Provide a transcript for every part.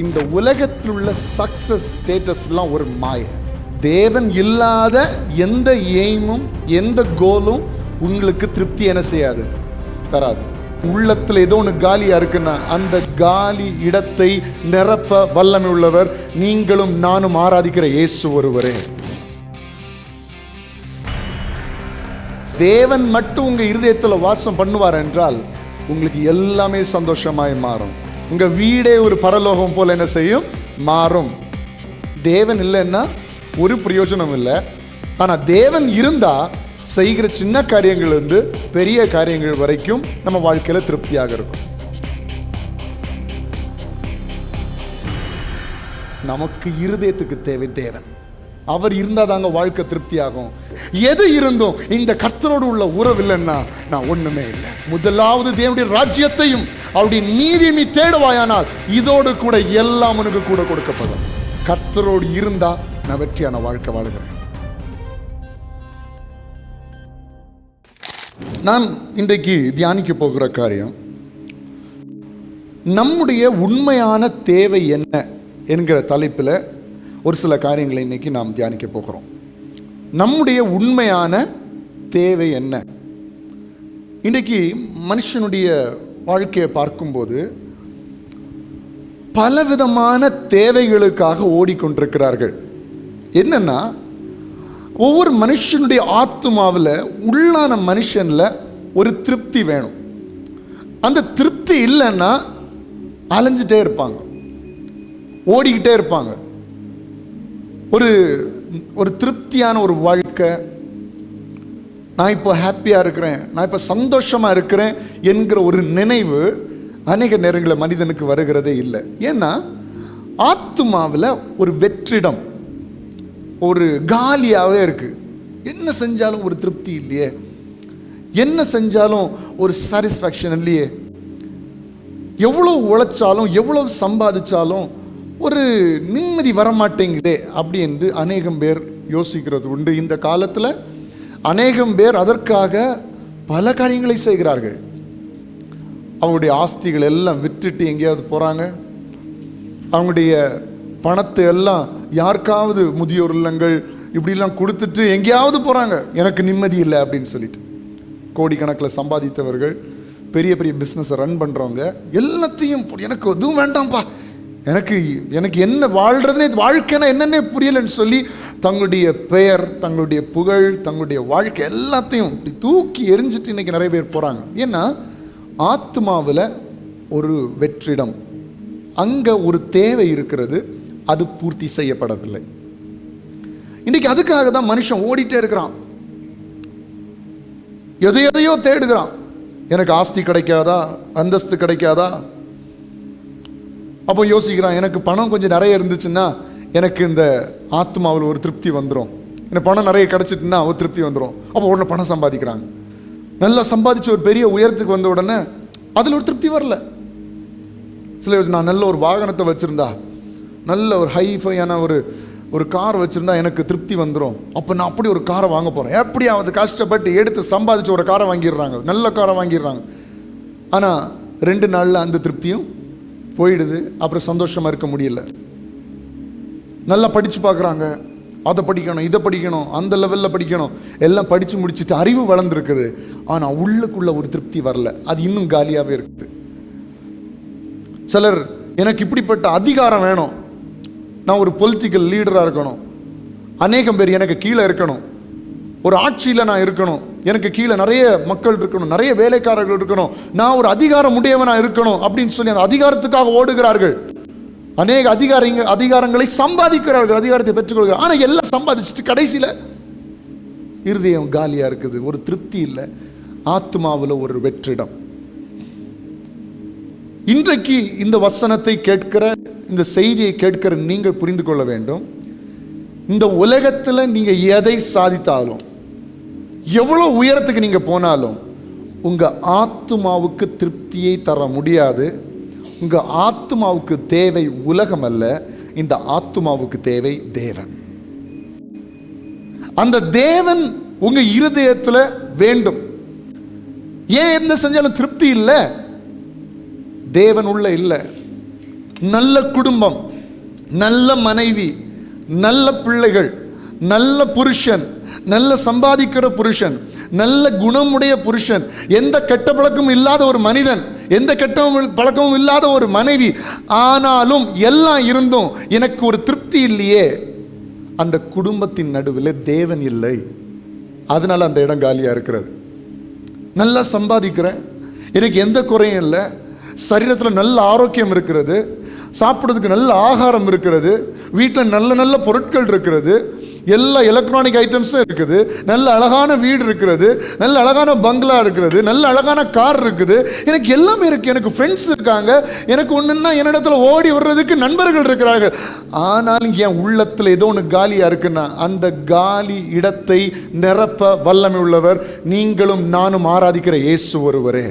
இந்த உலகத்தில் உள்ள சக்சஸ் ஸ்டேட்டஸ்லாம் ஒரு மாய. தேவன் இல்லாத எந்த எய்மும் எந்த கோலும் உங்களுக்கு திருப்தி என்ன செய்யாது, தராது. உள்ளத்தில் ஏதோ ஒன்று காலியா இருக்குன்னா அந்த காலி இடத்தை நிரப்ப வல்லமை உள்ளவர் நீங்களும் நானும் ஆராதிக்கிற இயேசு ஒருவரே. தேவன் மட்டும் உங்க இருதயத்தில் வாசம் பண்ணுவார் என்றால் உங்களுக்கு எல்லாமே சந்தோஷமாய் மாறும். உங்க வீடே ஒரு பரலோகம் போல என்ன செய்யும், மாறும். தேவன் இல்லைன்னா ஒரு பிரயோஜனம் இல்லை. ஆனா தேவன் இருந்தா செய்கிற சின்ன காரியங்கள் இருந்து பெரிய காரியங்கள் வரைக்கும் நம்ம வாழ்க்கையில திருப்தியாக இருக்கும். நமக்கு இருதயத்துக்கு தேவை தேவன். அவர் இருந்தாதாங்க வாழ்க்கை திருப்தியாகும். எது இருந்தும் இந்த கர்த்தரோடு உள்ள உறவு இல்லைன்னா நான் ஒண்ணுமே இல்லை. முதலாவது தேவனுடைய ராஜ்யத்தையும் அவருடைய நீதியை நீ தேடுவாயானால் இதோடு கூட எல்லாம் உனக்கு கூட கொடுக்கப்படும். கர்த்தரோடு இருந்தா நான் வெற்றியான வாழ்க்கை வாழுகிறேன். நான் இன்றைக்கு தியானிக்க போகிற காரியம், நம்முடைய உண்மையான தேவை என்ன என்கிற தலைப்பில் ஒரு சில காரியங்களை இன்னைக்கு நாம் தியானிக்க போகிறோம். நம்முடைய உண்மையான தேவை என்ன? இன்றைக்கு மனுஷனுடைய வாழ்க்கையை பார்க்கும்போது பலவிதமான தேவைகளுக்காக ஓடிக்கொண்டிருக்கிறார்கள். என்னன்னா, ஒவ்வொரு மனுஷனுடைய ஆத்துமாவில் உள்ளான மனுஷனில் ஒரு திருப்தி வேணும். அந்த திருப்தி இல்லைன்னா அலைஞ்சிட்டே இருப்பாங்க, ஓடிக்கிட்டே இருப்பாங்க. ஒரு திருப்தியான ஒரு வாழ்க்கை, நான் இப்போ ஹாப்பியாக இருக்கிறேன், நான் இப்போ சந்தோஷமாக இருக்கிறேன் என்கிற ஒரு நினைவு அநேக நேரங்களில் மனிதனுக்கு வருகிறதே இல்லை. ஏன்னா ஆத்துமாவில் ஒரு வெற்றிடம், ஒரு காலியாகவே இருக்கு. என்ன செஞ்சாலும் ஒரு திருப்தி இல்லையே, என்ன செஞ்சாலும் ஒரு சாட்டிஸ்ஃபேக்ஷன் இல்லையே, எவ்வளோ உழைச்சாலும் எவ்வளோ சம்பாதிச்சாலும் ஒரு நிம்மதி வரமாட்டேங்குதே அப்படி என்று அநேகம் பேர் யோசிக்கிறது உண்டு. இந்த காலத்தில் அநேகம் பேர் அதற்காக பல காரியங்களை செய்கிறார்கள். அவங்களுடைய ஆஸ்திகள் எல்லாம் விட்டுட்டு எங்கேயாவது போகிறாங்க. அவங்களுடைய பணத்தை எல்லாம் யாருக்காவது முதியோர் இல்லங்கள் இப்படிலாம் கொடுத்துட்டு எங்கேயாவது போகிறாங்க. எனக்கு நிம்மதி இல்லை அப்படின்னு சொல்லிட்டு கோடிக்கணக்கில் சம்பாதித்தவர்கள், பெரிய பெரிய பிஸ்னஸை ரன் பண்ணுறவங்க எல்லாத்தையும் எனக்கு எதுவும் வேண்டாம்ப்பா, எனக்கு என்ன வாழ்கிறதுனே, வாழ்க்கைனா என்னென்ன புரியலன்னு சொல்லி தங்களுடைய பெயர், தங்களுடைய புகழ், தங்களுடைய வாழ்க்கை எல்லாத்தையும் இப்படி தூக்கி எரிஞ்சிட்டு இன்னைக்கு நிறைய பேர் போகிறாங்க. ஏன்னா ஆத்மாவில் ஒரு வெற்றிடம், அங்கே ஒரு தேவை இருக்கிறது, அது பூர்த்தி செய்யப்படவில்லை. இன்னைக்கு அதுக்காக தான் மனுஷன் ஓடிட்டே இருக்கிறான், எதையோ தேடுகிறான். எனக்கு ஆஸ்தி கிடைக்காதா, அந்தஸ்து கிடைக்காதா, அப்போ யோசிக்கிறான், எனக்கு பணம் கொஞ்சம் நிறைய இருந்துச்சுன்னா எனக்கு இந்த ஆத்மாவில் ஒரு திருப்தி வந்துடும், எனக்கு பணம் நிறைய கிடைச்சிட்டுன்னா ஒரு திருப்தி வந்துடும். அப்போ உடனே பணம் சம்பாதிக்கிறாங்க. நல்லா சம்பாதிச்சு ஒரு பெரிய உயரத்துக்கு வந்த உடனே அதில் ஒரு திருப்தி வரல. சில நான் நல்ல ஒரு வாகனத்தை வச்சுருந்தா, நல்ல ஒரு ஹைஃபையான ஒரு கார் வச்சுருந்தா எனக்கு திருப்தி வந்துடும், அப்போ நான் அப்படி ஒரு காரை வாங்க போகிறேன். எப்படியாவது கஷ்டப்பட்டு எடுத்து சம்பாதிச்சு ஒரு காரை வாங்கிடுறாங்க, நல்ல காரை வாங்கிடுறாங்க. ஆனால் 2 நாளில் அந்த திருப்தியும் போயிடுது. அப்புறம் சந்தோஷமாக இருக்க முடியல. நல்லா படித்து பார்க்குறாங்க, அதை படிக்கணும், இதை படிக்கணும், அந்த லெவலில் படிக்கணும், எல்லாம் படித்து முடிச்சுட்டு அறிவு வளர்ந்துருக்குது. ஆனால் உள்ளுக்குள்ள ஒரு திருப்தி வரல, அது இன்னும் காலியாகவே இருக்குது. சிலர் எனக்கு இப்படிப்பட்ட அதிகாரம் வேணும், நான் ஒரு பொலிட்டிக்கல் லீடராக இருக்கணும், அநேகம் பேர் எனக்கு கீழே இருக்கணும், ஒரு ஆட்சியில் நான் இருக்கணும், எனக்கு கீழே நிறைய மக்கள் இருக்கணும், நிறைய வேலைக்காரர்கள் இருக்கணும், நான் ஒரு அதிகாரம் உடையவனாக இருக்கணும் அப்படின்னு சொல்லி அந்த அதிகாரத்துக்காக ஓடுகிறார்கள். அநேக அதிகாரங்களை சம்பாதிக்கிறார்கள், அதிகாரத்தை பெற்றுக்கொள்கிறார்கள். ஆனால் எல்லாம் சம்பாதிச்சுட்டு கடைசியில் இருதயம் காலியாக இருக்குது, ஒரு திருப்தி இல்லை, ஆத்மாவில் ஒரு வெற்றிடம். இன்றைக்கு இந்த வசனத்தை கேட்கிற, இந்த செய்தியை கேட்கிற நீங்கள் புரிந்து கொள்ள வேண்டும், இந்த உலகத்தில் நீங்கள் எதை சாதித்தாலும், எவ்வளோ உயரத்துக்கு நீங்கள் போனாலும் உங்கள் ஆத்மாவுக்கு திருப்தியை தர முடியாது. உங்கள் ஆத்மாவுக்கு தேவை உலகம் அல்ல, இந்த ஆத்மாவுக்கு தேவை தேவன். அந்த தேவன் உங்க இருதயத்தில் வேண்டும். ஏன் என்ன செஞ்சாலும் திருப்தி இல்லை? தேவன் உள்ள இல்லை. நல்ல குடும்பம், நல்ல மனைவி, நல்ல பிள்ளைகள், நல்ல புருஷன், நல்ல சம்பாதிக்கிற புருஷன், நல்ல குணமுடைய புருஷன், எந்த கெட்ட பழக்கமும் இல்லாத ஒரு மனிதன், எந்த கெட்ட பழக்கமும் இல்லாத ஒரு மனைவி, ஆனாலும் எல்லாம் இருந்தும் எனக்கு ஒரு திருப்தி இல்லையே. அந்த குடும்பத்தின் நடுவில் தேவன் இல்லை. அதனால அந்த இடம் காலியா இருக்கிறது. நல்லா சம்பாதிக்கிறேன், எனக்கு எந்த குறையும் இல்லை, சரீரத்தில் நல்ல ஆரோக்கியம் இருக்கிறது, சாப்பிட்றதுக்கு நல்ல ஆகாரம் இருக்கிறது, வீட்டில் நல்ல நல்ல பொருட்கள் இருக்கிறது, எல்லா எலக்ட்ரானிக் ஐட்டம்ஸும் இருக்குது, நல்ல அழகான வீடு இருக்கிறது, நல்ல அழகான பங்களா இருக்கிறது, நல்ல அழகான கார் இருக்குது, எனக்கு எல்லாமே இருக்குது, எனக்கு ஃப்ரெண்ட்ஸ் இருக்காங்க, எனக்கு ஒன்றுன்னா என்னிடத்துல ஓடி வர்றதுக்கு நண்பர்கள் இருக்கிறார்கள். ஆனாலும் என் உள்ளத்தில் ஏதோ ஒன்று காலியாக இருக்குன்னா அந்த காலி இடத்தை நிரப்ப வல்லமை உள்ளவர் நீங்களும் நானும் ஆராதிக்கிற இயேசு ஒருவரே.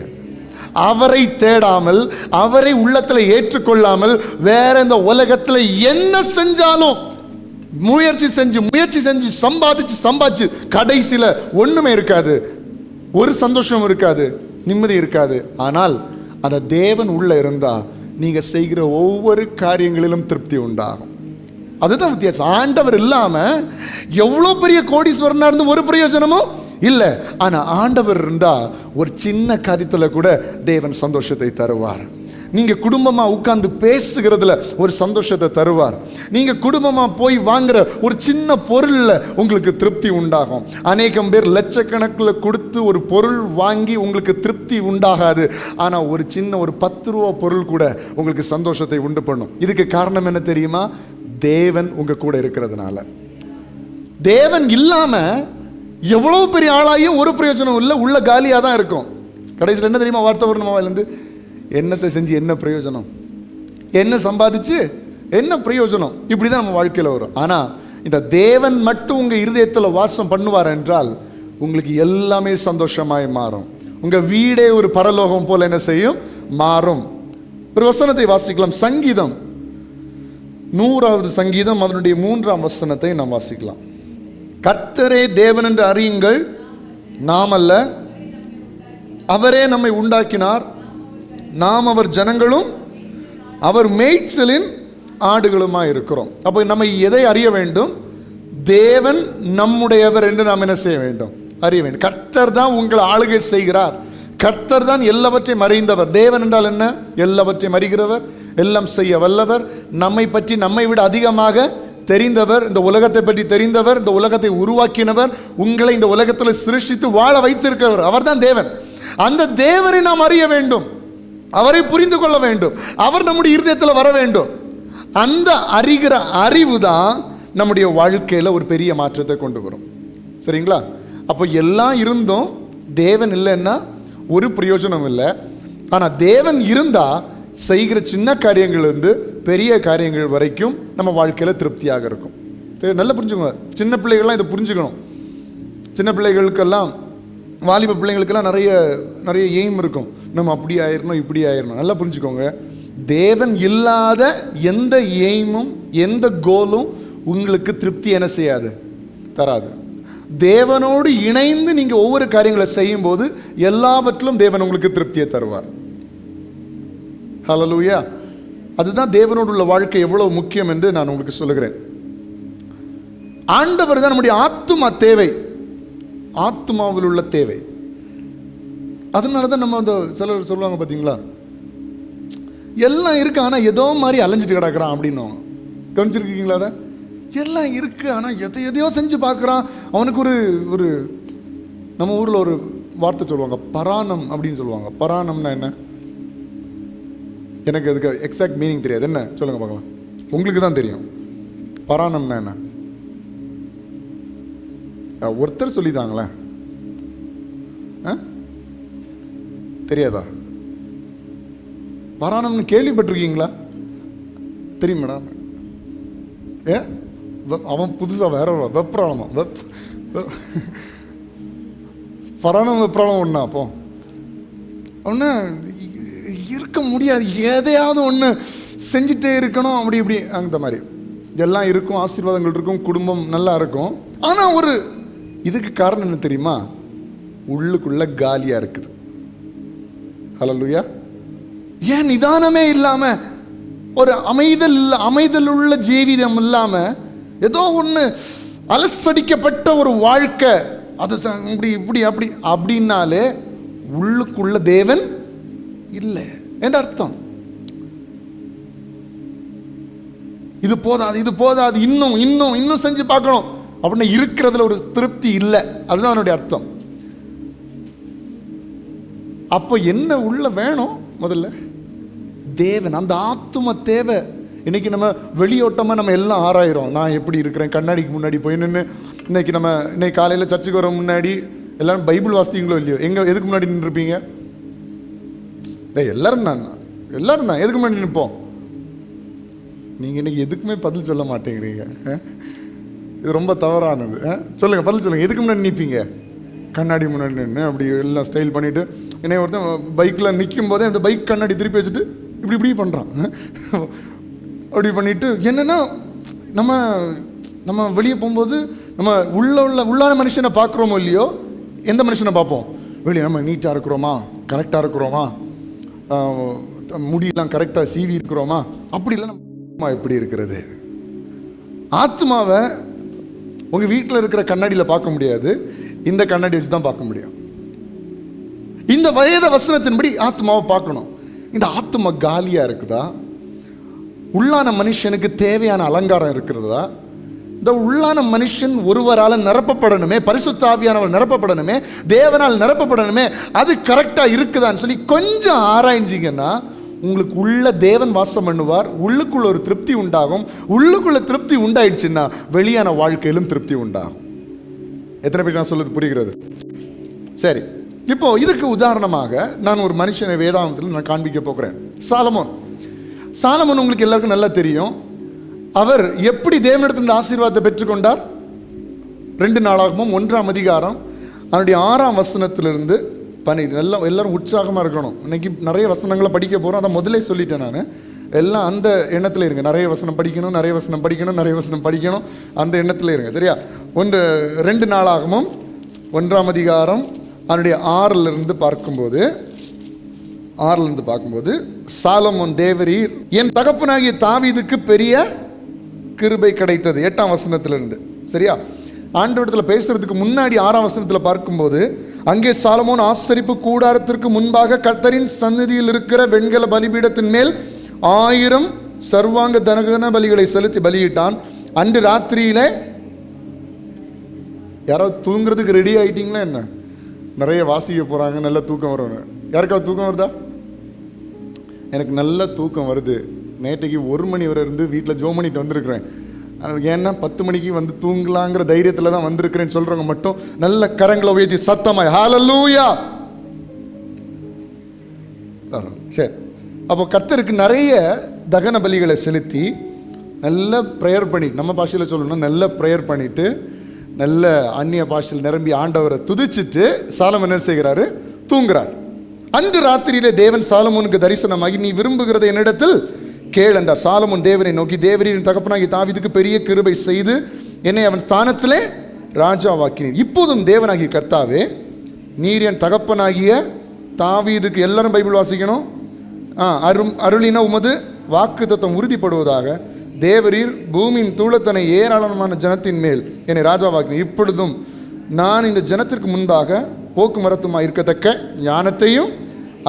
அவரை தேடாமல், அவரை உள்ளத்தில் ஏற்றுக்கொள்ளாமல் வேற இந்த உலகத்தில் என்ன செஞ்சாலும் முயற்சி செஞ்சு சம்பாதிச்சு கடைசியில் ஒண்ணுமே இருக்காது, ஒரு சந்தோஷம் இருக்காது, நிம்மதி இருக்காது. ஆனால் அந்த தேவன் உள்ள இருந்தா நீங்க செய்கிற ஒவ்வொரு காரியங்களிலும் திருப்தி உண்டாகும். அதுதான் வித்தியாசம். ஆண்டவர் இல்லாம எவ்வளவு பெரிய கோடீஸ்வரனா இருந்து ஒரு பிரயோஜனமும் இல்லை. ஆனா ஆண்டவர் இருந்தா ஒரு சின்ன காரியத்துல கூட தேவன் சந்தோஷத்தை தருவார். நீங்க குடும்பமா உட்கார்ந்து பேசுகிறதுல ஒரு சந்தோஷத்தை தருவார். நீங்க குடும்பமா போய் வாங்குற ஒரு சின்ன பொருள்ல உங்களுக்கு திருப்தி உண்டாகும். அநேகம் பேர் லட்சக்கணக்கில் கொடுத்து ஒரு பொருள் வாங்கி உங்களுக்கு திருப்தி உண்டாகாது. ஆனா ஒரு சின்ன ஒரு 10 ரூபா பொருள் கூட உங்களுக்கு சந்தோஷத்தை உண்டு பண்ணும். இதுக்கு காரணம் என்ன தெரியுமா? தேவன் உங்க கூட இருக்கிறதுனால. தேவன் இல்லாம எவ்வளவு பெரிய ஆளாயும் ஒரு பிரயோஜனம் இல்லை, உள்ள காலியா தான் இருக்கும். கடைசியில் என்ன தெரியுமா வார்த்தை வரும் வாயிலிருந்து? என்னத்தை செஞ்சு என்ன பிரயோஜனம், என்ன சம்பாதிச்சு என்ன பிரயோஜனம், இப்படிதான் நம்ம வாழ்க்கையில் வரும். ஆனா இந்த தேவன் மட்டும் உங்க இருதயத்தில் வாசம் பண்ணுவார் என்றால் உங்களுக்கு எல்லாமே சந்தோஷமாய் மாறும். உங்க வீடே ஒரு பரலோகம் போல என்ன செய்யும்? மாறும். ஒரு வசனத்தை வாசிக்கலாம். சங்கீதம் 100வது சங்கீதம் அதனுடைய 3ஆம் வசனத்தை நாம் வாசிக்கலாம். கர்த்தரே தேவன் என்று அறியுங்கள், நாம் அல்ல, அவரே நம்மை உண்டாக்கினார், நாம் அவர் ஜனங்களும் அவர் மேய்ச்சலின் ஆடுகளுமாய் இருக்கிறோம். அப்போ நம்ம எதை அறிய வேண்டும்? தேவன் நம்முடையவர் என்று நாம் என்ன செய்ய வேண்டும்? அறிய வேண்டும். கர்த்தர் தான் உங்களை ஆளுகை செய்கிறார். கர்த்தர் தான் எல்லாவற்றையும் அறிந்தவர். தேவன் என்றால் என்ன? எல்லாவற்றையும் அறிகிறவர், எல்லாம் செய்ய வல்லவர், நம்மை பற்றி நம்மை விட அதிகமாக தெரிந்தவர், இந்த உலகத்தை பற்றி தெரிந்தவர், இந்த உலகத்தை உருவாக்கினவர், உங்களை இந்த உலகத்தில் சிருஷ்டித்து வாழ வைத்திருக்கிறவர். அவர் தான் தேவன். அந்த தேவனை நாம் அறிய வேண்டும், அவரை புரிந்து கொள்ள வேண்டும், அவர் நம்முடைய இருதயத்தில் வர வேண்டும். அந்த அறிகிற அறிவு தான் நம்முடைய வாழ்க்கையில் ஒரு பெரிய மாற்றத்தை கொண்டு வரும். சரிங்களா? அப்போ எல்லாம் இருந்தும் தேவன் இல்லைன்னா ஒரு பிரயோஜனம் இல்லை. ஆனால் தேவன் இருந்தா செய்கிற சின்ன காரியங்கள் இருந்து பெரிய காரியங்கள் வரைக்கும் நம்ம வாழ்க்கையில் திருப்தியாக இருக்கும். நல்லா புரிஞ்சுக்கோங்க. சின்ன பிள்ளைகள்லாம் இதை புரிஞ்சுக்கணும். சின்ன பிள்ளைகளுக்கெல்லாம், வாலிப பிள்ளைங்களுக்கெல்லாம் நிறைய நிறைய எய்ம் இருக்கும். நம்ம அப்படி ஆயிடணும், இப்படி ஆயிடணும். நல்லா புரிஞ்சுக்கோங்க. தேவன் இல்லாத எந்த எய்மும் எந்த கோலும் உங்களுக்கு திருப்தி என்ன செய்யாது? தராது. தேவனோடு இணைந்து நீங்கள் ஒவ்வொரு காரியங்களை செய்யும் போது எல்லாவற்றிலும் தேவன் உங்களுக்கு திருப்தியை தருவார். ஹல்லேலூயா. அதுதான் தேவனோடு உள்ள வாழ்க்கை எவ்வளவு முக்கியம் என்று நான் உங்களுக்கு சொல்லுகிறேன். ஆண்டவர் தான் நம்முடைய ஆத்துமா தேவை, ஆத்துமாவில் உள்ள தேவை. அதனால தான் நம்ம சிலர் சொல்லுவாங்க பார்த்தீங்களா, எல்லாம் இருக்கு ஆனால் ஏதோ மாதிரி அலைஞ்சிட்டு கிடக்கிறான் அப்படின்னு. கவனிச்சிருக்கீங்களா? அதை எல்லாம் இருக்கு ஆனால் எதையோ செஞ்சு பார்க்குறான். அவனுக்கு ஒரு நம்ம ஊரில் ஒரு வார்த்தை சொல்லுவாங்க, பராணம் அப்படின்னு சொல்லுவாங்க. பராணம்னா என்ன? எனக்கு அதுக்கு எக்ஸாக்ட் மீனிங் தெரியாது. என்ன சொல்லுங்க பார்க்கலாம், உங்களுக்கு தான் தெரியும். பராணம்னா என்ன? ஒருத்தர் சொல்லிதாங்களே, தெரியாதா? பராணம்னு கேள்விப்பட்டிருக்கீங்களா? தெரியும் மேடம். அவன் புதுசா வேற வெப்ராளமா பராணம் வெப்ராளம் ஒண்ணா? அப்போ ஒன்று இருக்க முடியாது, எதையாவது ஒன்று செஞ்சுட்டே இருக்கணும், அப்படி இப்படி அந்த மாதிரி எல்லாம் இருக்கும். ஆசீர்வாதங்கள் இருக்கும், குடும்பம் நல்லா இருக்கும். ஆனால் ஒரு இதுக்கு காரணம் என்ன தெரியுமா? உள்ளுக்குள்ள காலியாக இருக்குது. ஹல்லேலூயா. ஏன் நிதானமே இல்லாமல் ஒரு அமைதல் உள்ள ஜீவிதம் இல்லாம ஏதோ ஒன்று அலசடிக்கப்பட்ட ஒரு வாழ்க்கை, அது இப்படி இப்படி அப்படி அப்படின்னாலே உள்ளுக்குள்ள தேவன் இல்லை என்ற அர்த்தம். இது போதாது, இன்னும் செஞ்சு பார்க்கணும் அப்படின்னு இருக்கிறதுல ஒரு திருப்தி இல்லை, அதுதான் அவனுடைய அர்த்தம். அப்போ என்ன உள்ள வேணும்? முதல்ல தேவன், அந்த ஆத்தும தேவை. இன்னைக்கு நம்ம வெளியோட்டமாக நம்ம எல்லாம் ஆராயிரோம். நான் எப்படி இருக்கிறேன், கண்ணாடிக்கு முன்னாடி போய் நின்று இன்னைக்கு காலையில் சர்ச்சுக்கு வர முன்னாடி எல்லாரும் பைபிள் வாசித்தீங்களோ இல்லையோ? எதுக்கு முன்னாடி நின்றுருப்பீங்க? எல்லாரும் தான் எதுக்கு முன்னாடி நிற்போம்? நீங்கள் இன்னைக்கு எதுக்குமே பதில் சொல்ல மாட்டேங்கிறீங்க. இது ரொம்ப தவறானது. சொல்லுங்கள், பதில் சொல்லுங்கள். எதுக்கு முன்னாடி நிற்பீங்க? கண்ணாடி முன்னாடி நின்று அப்படி எல்லாம் ஸ்டைல் பண்ணிவிட்டு, என்னை ஒருத்தன் பைக்கில் நிற்கும் போதே அந்த பைக் கண்ணாடி திருப்பி வச்சுட்டு இப்படி பண்ணுறான். அப்படி பண்ணிவிட்டு என்னென்னா நம்ம வெளியே போகும்போது நம்ம உள்ளான மனுஷனை பார்க்குறோமோ இல்லையோ, எந்த மனுஷனை பார்ப்போம்? வெளியே நம்ம நீட்டாக இருக்கிறோமா, கரெக்டாக இருக்கிறோமா, முடியெல்லாம் கரெக்டாக சீவி இருக்கிறோமா, அப்படி இல்லை. நம்ம எப்படி இருக்கிறது? ஆத்மாவை உங்கள் வீட்டில் இருக்கிற கண்ணாடியில் பார்க்க முடியாது, இந்த கண்ணாடி வச்சு தான் பார்க்க முடியும். இந்த வேத வசனத்தின்படி ஆத்மாவை பார்க்கணும். இந்த ஆத்மா காலியாக இருக்குதா? உள்ளான மனுஷனுக்கு தேவையான அலங்காரம் இருக்கிறதா? இந்த உள்ளான மனுஷன் ஒருவரால் நிரப்பப்படணுமே, பரிசுத்த ஆவியானவர் நிரப்பப்படணுமே, தேவனால் நிரப்பப்படணுமே, அது கரெக்டாக இருக்குதான்னு சொல்லி கொஞ்சம் ஆராய்ஞ்சிங்கன்னா உங்களுக்கு உள்ள தேவன் வாசம் பண்ணுவார். உள்ளுக்குள்ள ஒரு திருப்தி உண்டாகும். உள்ளுக்குள்ள திருப்தி உண்டாயிடுச்சுன்னா வெளியான வாழ்க்கையிலும் திருப்தி உண்டாகும். எத்தனை பேர் நான் சொல்றது புரிகிறது? சரி, இப்போ இதுக்கு உதாரணமாக நான் ஒரு மனுஷனை வேதாந்தத்தில் நான் காண்பிக்க போகிறேன். சாலமோன் உங்களுக்கு எல்லாருக்கும் நல்லா தெரியும். அவர் எப்படி தேவனிடத்திலிருந்து ஆசீர்வாதத்தை பெற்றுக்கொண்டார்? 2 நாளாகமும் 1ஆம் அதிகாரம் அவருடைய 6ஆம் வசனத்திலிருந்து நல்லா எல்லாரும் உற்சாகமாக இருக்கணும். இன்னைக்கு நிறைய வசனங்களை படிக்க போகிறோம். அதை முதலே சொல்லிட்டேன் நான். எல்லாம் அந்த எண்ணத்தில் இருங்க. நிறைய வசனம் படிக்கணும், நிறைய வசனம் படிக்கணும், அந்த எண்ணத்தில் இருங்க. சரியா? 2 நாளாகமும் 1ஆம் அதிகாரம் அவனுடைய 6லிருந்து பார்க்கும்போது சாலமோன் தேவரீர், என் தகப்பனாகிய தாவீதுக்கு பெரிய கிருபை கிடைத்தது. 8ஆம் வசனத்திலிருந்து. சரியா? ஆண்டவரிடத்தில் பேசுறதுக்கு முன்னாடி 6ஆம் வசனத்தில் பார்க்கும்போது, அங்கே சாலமோன் ஆசரிப்பு கூடாரத்திற்கு முன்பாக கர்த்தரின் சந்நிதியில் இருக்கிற வெண்கல பலிபீடத்தின் மேல் 1000 சர்வாங்க தகன பலிகளை செலுத்தி பலியிட்டான். அன்று ராத்திரியிலே யாராவது தூங்குறதுக்கு ரெடி ஆயிட்டீங்களா என்ன? நிறைய வாசிக்க போறாங்க, நல்ல தூக்கம் வரும். யாருக்காவது தூக்கம் வருதா? எனக்கு நல்ல தூக்கம் வருது. நேற்றைக்கு 1 மணி வரை இருந்து வீட்டில் ஜோ பண்ணிட்டு வந்திருக்கிறேன். ஏன்னா 10 மணிக்கு வந்து தூங்கலாங்கிற தைரியத்தில் தான் வந்திருக்கிறேன்னு சொல்றவங்க மட்டும் நல்ல கரங்களை உயர்த்தி சத்தமாய் ஹல்லேலூயா. சரி, அப்போ கர்த்தருக்கு நிறைய தகன பலிகளை செலுத்தி நல்ல ப்ரேயர் பண்ணி, நம்ம பாஷையில் சொல்லணும்னா நல்ல ப்ரேயர் பண்ணிட்டு நல்ல அந்நிய பாஷையில் நிரம்பி ஆண்டவரை துதிச்சுட்டு சாலமோன் என்ன செய்கிறாரு? தூங்குறார். அன்று ராத்திரியிலே தேவன் சாலமோனுக்கு தரிசனமாகி, நீ விரும்புகிறதை என்னிடத்தில் கேள் என்றார். சாலமோன் தேவனை நோக்கி, தேவரின் தகப்பனாகிய தாவீதுக்கு பெரிய கிருபை செய்து என்னை அவன் ஸ்தானத்திலே ராஜாவாக்கினீர். இப்போதும் தேவனாகிய கர்த்தாவே, நீர் என் தகப்பனாகிய தாவீதுக்கு, எல்லாரும் பைபிள் வாசிக்கணும், அருளின உமது வாக்குத்தத்தம் உறுதிப்படுவதாக. தேவரீர் பூமியின் தூளத்தனை ஏராளமான ஜனத்தின் மேல் என்னை ராஜாவாக்கினீர். இப்பொழுதும் நான் இந்த ஜனத்திற்கு முன்பாக போக்குமரத்துமாய் இருக்கத்தக்க ஞானத்தையும்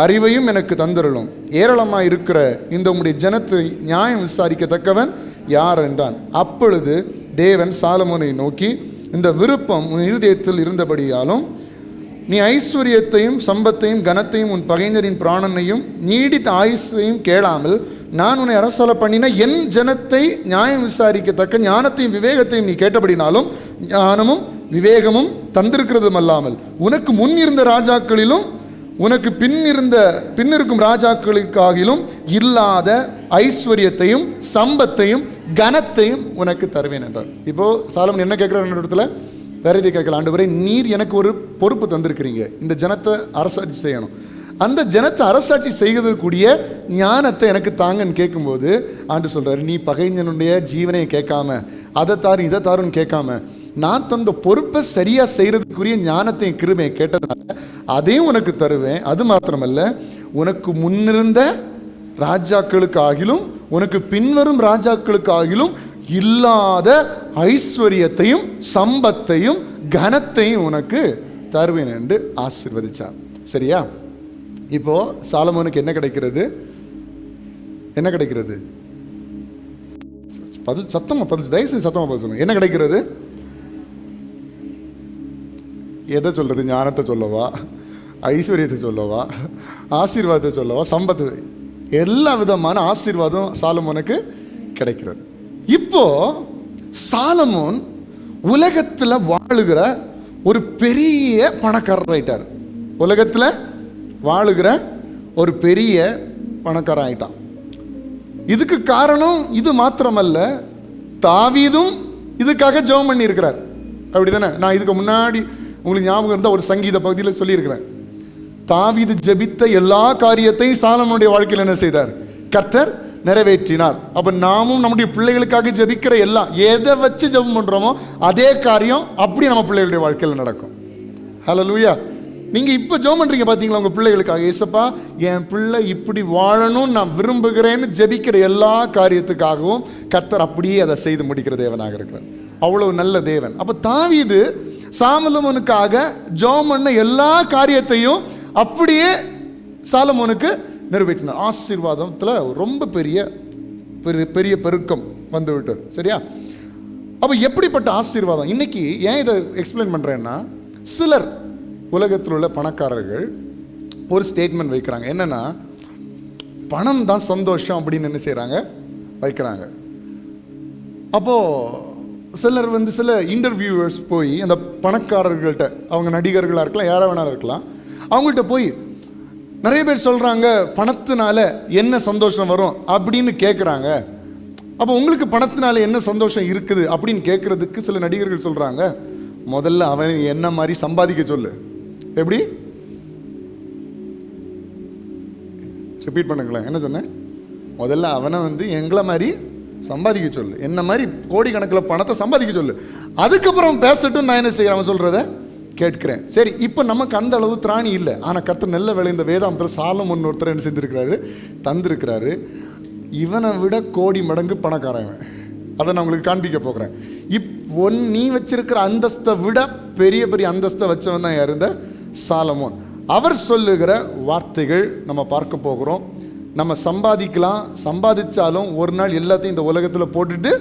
அறிவையும் எனக்கு தந்தருளும். ஏராளமாக இருக்கிற இந்த உம்முடைய ஜனத்தை நியாயம் விசாரிக்கத்தக்கவன் யார் என்றான். அப்பொழுது தேவன் சாலமோனை நோக்கி, இந்த விருப்பம் உன் இருதயத்தில் இருந்தபடியாலும் நீ ஐஸ்வர்யத்தையும் சம்பத்தையும் கனத்தையும் உன் பகைஞரின் பிராணனையும் நீடித்த ஆயுசையும் கேளாமல் நான் உன்னை அரசால பண்ணின என் ஜனத்தை நியாயம் விசாரிக்கத்தக்க ஞானத்தையும் விவேகத்தையும் நீ கேட்டபடினாலும் ஞானமும் விவேகமும் தந்திருக்கிறதும் அல்லாமல் உனக்கு முன் இருந்த ராஜாக்களிலும் உனக்கு பின்னிருக்கும் ராஜாக்களுக்காகிலும் இல்லாத ஐஸ்வர்யத்தையும் சம்பத்தையும் கனத்தையும் உனக்கு தருவேன் என்றார். இப்போ சாலமோன் என்ன கேட்கிறார்? இடத்துல வேற எதை கேட்கல. ஆண்டவரே, நீர் எனக்கு ஒரு பொறுப்பு தந்திருக்கிறீங்க, இந்த ஜனத்தை அரசாட்சி செய்யணும், அந்த ஜனத்தை அரசாட்சி செய்வதற்குரிய ஞானத்தை எனக்கு தாங்கன்னு கேட்கும்போது ஆண்டு சொல்றாரு, நீ பகைஞனுடைய ஜீவனையை கேட்காம, அதை தாரும் இதை தாருன்னு கேட்காம, நான் தந்த பொறுப்பை சரியா செய்யறதுக்குரிய ஞானத்தையும் கிருபையை கேட்டதுனால அதையும் உனக்கு தருவேன். அது மாத்திரமல்ல, உனக்கு முன்னிருந்த ராஜாக்களுக்கு ஆகிலும் உனக்கு பின்வரும் ராஜாக்களுக்காகிலும் இல்லாத ஐஸ்வர்யத்தையும் சம்பத்தையும் கனத்தையும் உனக்கு தருவேன் என்று ஆசீர்வதிச்சார். சரியா? இப்போ சாலமோனுக்கு என்ன கிடைக்கிறது? என்ன கிடைக்கிறது? பதில் சத்தமா பதில், தயவுசெய்து சத்தமா பதில் சொல்லுங்க. என்ன கிடைக்கிறது? எதை சொல்றது? ஞானத்தை சொல்லவா, ஐஸ்வர்யத்தை சொல்லவா, ஆசீர்வாதத்தை சொல்லவா, சம்பத்து? எல்லா விதமான ஆசீர்வாதம் சாலமோனுக்கு கிடைக்கிறது. இப்போ சாலமோன் உலகத்தில் வாழுகிற ஒரு பெரிய பணக்காரர் ஆயிட்டார். உலகத்தில் வாழுகிற ஒரு பெரிய பணக்காரர் ஆயிட்டான். இதுக்கு காரணம் இது மாத்திரமல்ல, தாவீதும் இதுக்காக ஜெபம் பண்ணி இருக்கிறார். அப்படிதானே? நான் இதுக்கு முன்னாடி உங்களுக்கு ஞாபகம் இருந்தால் ஒரு சங்கீத பகுதியில் சொல்லியிருக்கிறேன். தாவீது ஜெபித்த எல்லா காரியத்தையும் சாலமோனுடைய வாழ்க்கையில் என்ன செய்தார்? கர்த்தர் நிறைவேற்றினார். அப்ப நாமும் நம்முடைய பிள்ளைகளுக்காக ஜெபிக்கிற எல்லாம் எதை வச்சு ஜெபம் பண்றோமோ அதே காரியம் அப்படி நம்ம பிள்ளைகளுடைய வாழ்க்கையில் நடக்கும். ஹல்லேலூயா. நீங்க இப்ப ஜெபம் பண்றீங்க பாத்தீங்களா உங்க பிள்ளைகளுக்காக? ஏசப்பா, என் பிள்ளை இப்படி வாழணும் நான் விரும்புகிறேன்னு ஜெபிக்கிற எல்லா காரியத்துக்காகவும் கர்த்தர் அப்படியே அதை செய்து முடிக்கிற தேவனாக இருக்கிறார். அவ்வளவு நல்ல தேவன். அப்ப தாவீது சாலமோனுக்காக ஜெபம் பண்ண எல்லா காரியத்தையும் அப்படியே சாலமோனுக்கு நிறைவேற்றினார். ஆசீர்வாதத்துல ரொம்ப பெரிய பெரிய பெருக்கம் வந்து விட்டது. சரியா? அப்ப எப்படிப்பட்ட ஆசீர்வாதம்? இன்னைக்கு ஏன் இதை எக்ஸ்பிளைன் பண்றேன்னா, சிலர் உலகத்தில் உள்ள பணக்காரர்கள் ஒரு ஸ்டேட்மெண்ட் வைக்கிறாங்க. என்னன்னா, பணம் தான் சந்தோஷம் அப்படின்னு என்ன செய்யறாங்க? வைக்கிறாங்க. அப்போ சிலர் சில இன்டர்வியூவர்ஸ் போய் அந்த பணக்காரர்கள்ட்ட, அவங்க நடிகர்களாக இருக்கலாம், யாராக வேணாலும் இருக்கலாம், அவங்கள்ட்ட போய் நிறைய பேர் சொல்கிறாங்க பணத்தினால என்ன சந்தோஷம் வரும் அப்படின்னு கேட்குறாங்க. அப்போ உங்களுக்கு பணத்தினால என்ன சந்தோஷம் இருக்குது அப்படின்னு கேட்குறதுக்கு சில நடிகர்கள் சொல்கிறாங்க, முதல்ல அவன் என்ன மாதிரி சம்பாதிக்க சொல்லு. எப்படி? ரிப்பீட் பண்ணுங்களேன். என்ன சொன்னேன்? முதல்ல அவனை எங்களை மாதிரி சம்பாதிக்க சொல்லு, என்ன மாதிரி கோடிக்கணக்கில் பணத்தை சம்பாதிக்க சொல்லு, அதுக்கப்புறம் பேசட்டும் நான் என்ன செய்கிறேன் அவன் சொல்கிறத கேட்கிறேன். சரி, இப்போ நமக்கு அந்த அளவு திராணி இல்லை. ஆனால் கர்த்தர் நல்ல வேளை இந்த வேதாந்தத்தில் சாலமோன் ஒருத்தர் என்ன செஞ்சிருக்கிறாரு? தந்திருக்கிறாரு. இவனை விட கோடி மடங்கு பணக்காரன். அதை நான் உங்களுக்கு காண்பிக்க போகிறேன். நீ வச்சிருக்கிற அந்தஸ்தை விட பெரிய பெரிய அந்தஸ்தை வச்சவன் தான் இருந்த சாலமோன். அவர் சொல்லுகிற வார்த்தைகள் நம்ம பார்க்க போகிறோம். நம்ம சம்பாதிக்கலாம், சம்பாதிச்சாலும் ஒரு நாள் எல்லாத்தையும் இந்த உலகத்தில் போட்டுட்டு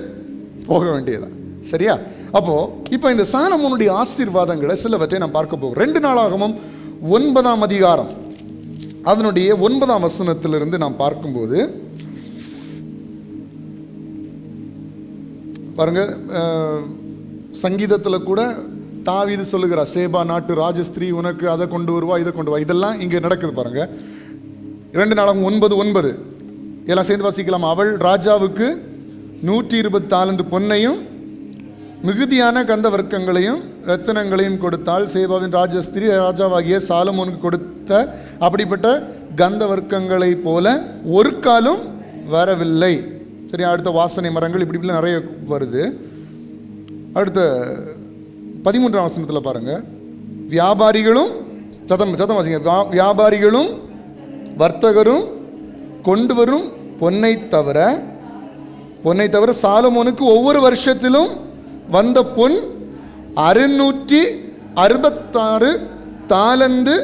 போக வேண்டியதான். சரியா? அப்போ இப்போ இந்த சாலமோனுடைய ஆசீர்வாதங்களை சிலவற்றை நாம் பார்க்க போகிறோம். 2 நாளாகமம் 9ஆம் அதிகாரம் அதனுடைய 9ஆம் வசனத்திலிருந்து நாம் பார்க்கும்போது பாருங்க, சங்கீதத்தில் கூட தாவீது சொல்லுகிறார், சேபா நாட்டு ராஜஸ்திரீ உனக்கு அதை கொண்டு வருவா, இதை கொண்டு வா. இதெல்லாம் இங்கே நடக்குது பாருங்க. 2 நாளாகமம் 9:9 எல்லாம் சேர்ந்து வாசிக்கலாம். அவள் ராஜாவுக்கு 120 தாலந்து பொன்னையும் மிகுதியான கந்த வர்க்கங்களையும் ரத்தினங்களையும் கொடுத்தாள். சேபாவின் ராஜஸ்திரி ராஜாவாகிய சாலமோனுக்கு கொடுத்த அப்படிப்பட்ட கந்த வர்க்கங்களை போல ஒரு காலும் வரவில்லை. சரி, அடுத்த வாசனை மரங்கள் இப்படி நிறைய வருது. அடுத்த 13ஆம் வசனத்தில் பாருங்க, வியாபாரிகளும் சதம் வாசிங்க, வியாபாரிகளும் வர்த்தகரும் கொண்டு வரும் பொன்னை தவிர சாலமோனுக்கு ஒவ்வொரு வருஷத்திலும் வந்த பொன் 666 தாலந்து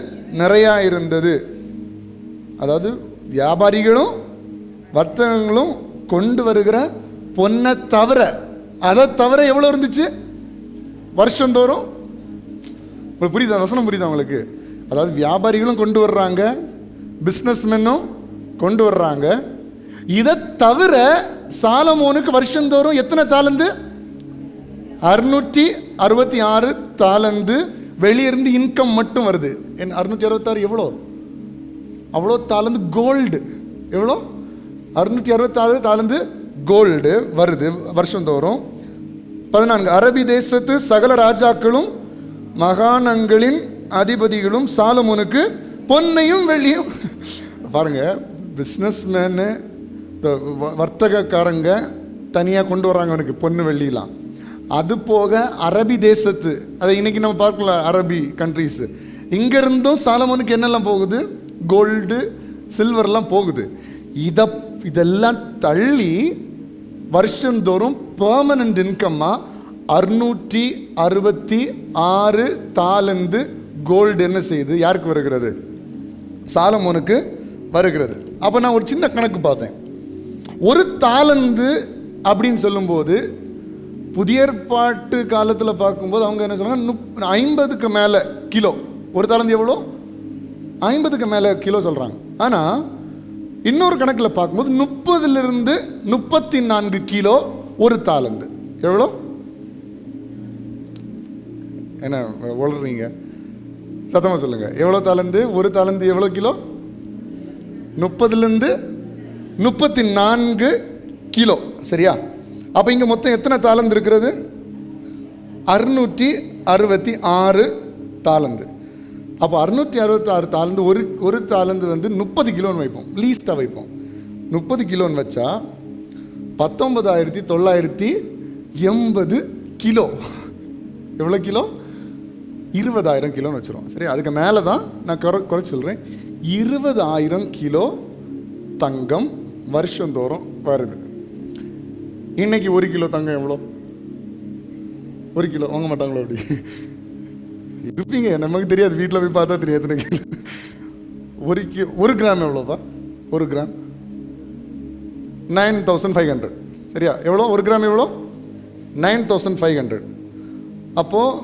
நிறையா இருந்தது. அதாவது வியாபாரிகளும் வர்த்தகங்களும் கொண்டு வருகிற பொன்னை தவிர, அதை தவிர எவ்வளோ இருந்துச்சு வருஷந்தோறும்? புரியுதா? வசனம் புரியுதா உங்களுக்கு? அதாவது வியாபாரிகளும் கொண்டு வர்றாங்க, பிஸ்னஸ்மென்னும் கொண்டு வர்றாங்க. இதை தவிர சாலமோனுக்கு வருஷந்தோறும் எத்தனை தாலந்து? 666 தாலந்து வெளியிருந்து இன்கம் மட்டும் வருது. 666 எவ்வளோ? அவ்வளோ தாலந்து கோல்டு. எவ்வளோ? 666 தாலந்து கோல்டு வருது வருஷந்தோறும். 14 அரபி தேசத்து சகல ராஜாக்களும் மகாணங்களின் அதிபதிகளும் சாலமோனுக்கு பொன்னையும் வெள்ளியும். பாருங்க, பிஸ்னஸ்மேனு வர்த்தகக்காரங்க தனியாக கொண்டு வர்றாங்க அவனுக்கு பொண்ணு வெள்ளிலாம். அது போக அரபி தேசத்து, அதை இன்னைக்கு நம்ம பார்க்கலாம், அரபி கண்ட்ரிஸ், இங்கிருந்தும் சாலமோனுக்கு என்னெல்லாம் போகுது? கோல்டு சில்வர்லாம் போகுது. இதை இதெல்லாம் தள்ளி வருஷந்தோறும் பெர்மனன்ட் இன்கம்மா 666 தாலந்து கோல்டு என்ன செய்யுது? யாருக்கு வருகிறது? சாலமோனுக்கு வருகிறது. அப்போ நான் ஒரு சின்ன கணக்கு பார்த்தேன். ஒரு தாலந்து அப்படின்னு சொல்லும்போது புதிய ஏற்பாட்டு காலத்தில் பார்க்கும்போது அவங்க என்ன சொல்றாங்க? 50க்கு மேலே கிலோ. ஒரு தாலந்து எவ்வளோ? 50க்கு மேலே கிலோ சொல்கிறாங்க. ஆனால் இன்னொரு கணக்கில் பார்க்கும்போது 30லிருந்து 34 கிலோ ஒரு தாலந்து. எவ்வளோ? என்ன வளர்றீங்க? சத்தமாக சொல்லுங்க. எவ்வளோ தாலந்து? ஒரு தாலந்து எவ்வளோ கிலோ? 30லிருந்து 34 கிலோ. சரியா? அப்போ இங்கே மொத்தம் எத்தனை தாலந்து இருக்கிறது? 666 தாலந்து. அப்போ 666 தாலந்து, ஒரு தாலந்து வந்து 30 கிலோன்னு வைப்போம், லீஸ்டாக வைப்போம். 30 கிலோன்னு வச்சா 19,980 கிலோ. எவ்வளோ கிலோ? 20,000 கிலோன்னு வச்சுருவோம். சரி, அதுக்கு மேலே தான் நான் குறைச்சி சொல்கிறேன். 20,000 கிலோ தங்கம் வருஷந்தோறும் வருது. இன்னைக்கு 1 கிலோ தங்கம் எவ்வளோ? 1 கிலோ வாங்க மாட்டாங்களோ? அப்படி இருப்பீங்க, நமக்கு தெரியாது, வீட்டில் போய் பார்த்தா தெரியாது எத்தனை கிலோ. 1 கிராம் எவ்வளோப்பா? 1 கிராம் 9,500. சரியா? எவ்வளோ 1 கிராம்? எவ்வளோ? 9,500. அப்போது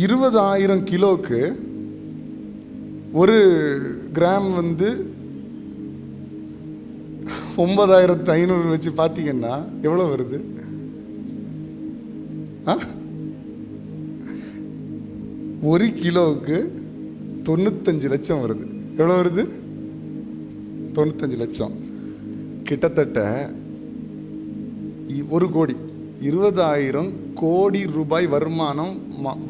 20,000 கிலோவுக்கு 1 கிராம் வந்து 9,500 வச்சு பார்த்தீங்கன்னா எவ்வளோ வருது? 1 கிலோவுக்கு 95 லட்சம் வருது. எவ்வளோ வருது? 95 லட்சம். கிட்டத்தட்ட 1 கோடி. 20,000 கோடி ரூபாய் வருமானம்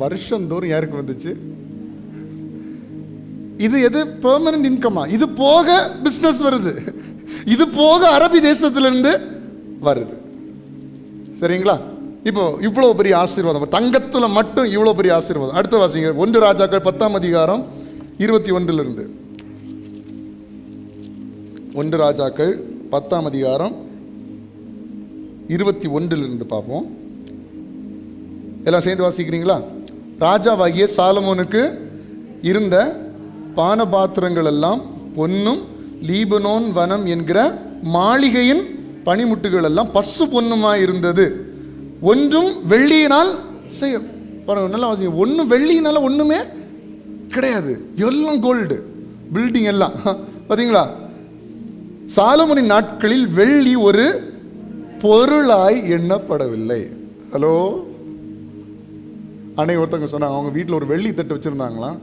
வருஷந்தோறும் யாருக்கு வந்துச்சு? இது எது? பெர்மனன்ட் இன்கமா? இது போக பிஸ்னஸ் வருது, இது போக அரபி தேசத்திலிருந்து வருது. சரிங்களா? இப்போ இவ்வளோ பெரிய ஆசீர்வாதம் தங்கத்தில் மட்டும், இவ்வளோ பெரிய ஆசீர்வாதம். அடுத்த வாசிங்க 1 ராஜாக்கள் 10ஆம் அதிகாரம் 21 1 ராஜாக்கள் 10ஆம் அதிகாரம் 21 பார்ப்போம். எல்லாம் சேர்ந்து வாசிக்கிறீங்களா? ராஜாவாகிய சாலமோனுக்கு இருந்த பானபாத்திரங்கள் எல்லாம் பொன்னும் லீபனோன் வனம் என்கிற மாளிகையின் பனிமுட்டுகள் எல்லாம் பசு பொன்னுமாய் இருந்தது. ஒன்றும் வெள்ளியினால் செய்ய நல்லா வாசிங்க. ஒன்றும் வெள்ளியினால ஒன்றுமே கிடையாது, எல்லாம் கோல்டு. பில்டிங் எல்லாம் பார்த்தீங்களா? சாலமோனின் நாட்களில் வெள்ளி ஒரு பொருளாய் எண்ணப்படவில்லை. ஹலோ, அன்னைக்கு ஒருத்தவங்க சொன்னாங்க, அவங்க வீட்டில் ஒரு வெள்ளி தட்டு வச்சுருந்தாங்களாம்.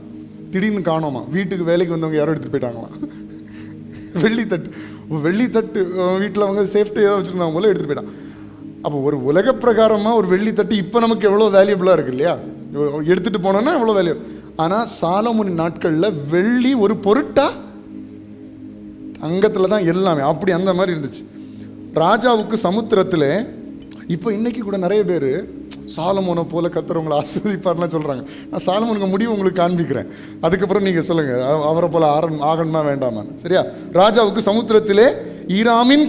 திடீர்னு காணோமா, வீட்டுக்கு வேலைக்கு வந்தவங்க யாரும் எடுத்துகிட்டு போயிட்டாங்களாம். வெள்ளி தட்டு வீட்டில் அவங்க சேஃப்டி ஏதாவது வச்சுருந்தாங்க போல எடுத்துகிட்டு போயிட்டாங்க. அப்போ ஒரு உலக பிரகாரமாக ஒரு வெள்ளி தட்டு இப்போ நமக்கு எவ்வளோ வேல்யூபிளாக இருக்குது இல்லையா? எடுத்துகிட்டு போனோன்னா எவ்வளோ வேல்யூ. ஆனால் சாலமோனின் நாட்களில் வெள்ளி ஒரு பொருட்டா? தங்கத்தில் தான் எல்லாமே. அப்படி அந்த மாதிரி இருந்துச்சு. ராஜாவுக்கு சமுத்திரத்தில் இப்போ இன்னைக்கு கூட நிறைய பேர் சாலமோனை போல கர்த்தர் ஆசீர்வதிப்பார்லாம் சொல்கிறாங்க. நான் சாலமோனுக்கு முடிவு உங்களுக்கு காண்பிக்கிறேன், அதுக்கப்புறம் நீங்கள் சொல்லுங்கள் அவரை போல ஆகணுமா வேண்டாமான்னு. சரியா? ராஜாவுக்கு சமுத்திரத்திலே ஈராமின்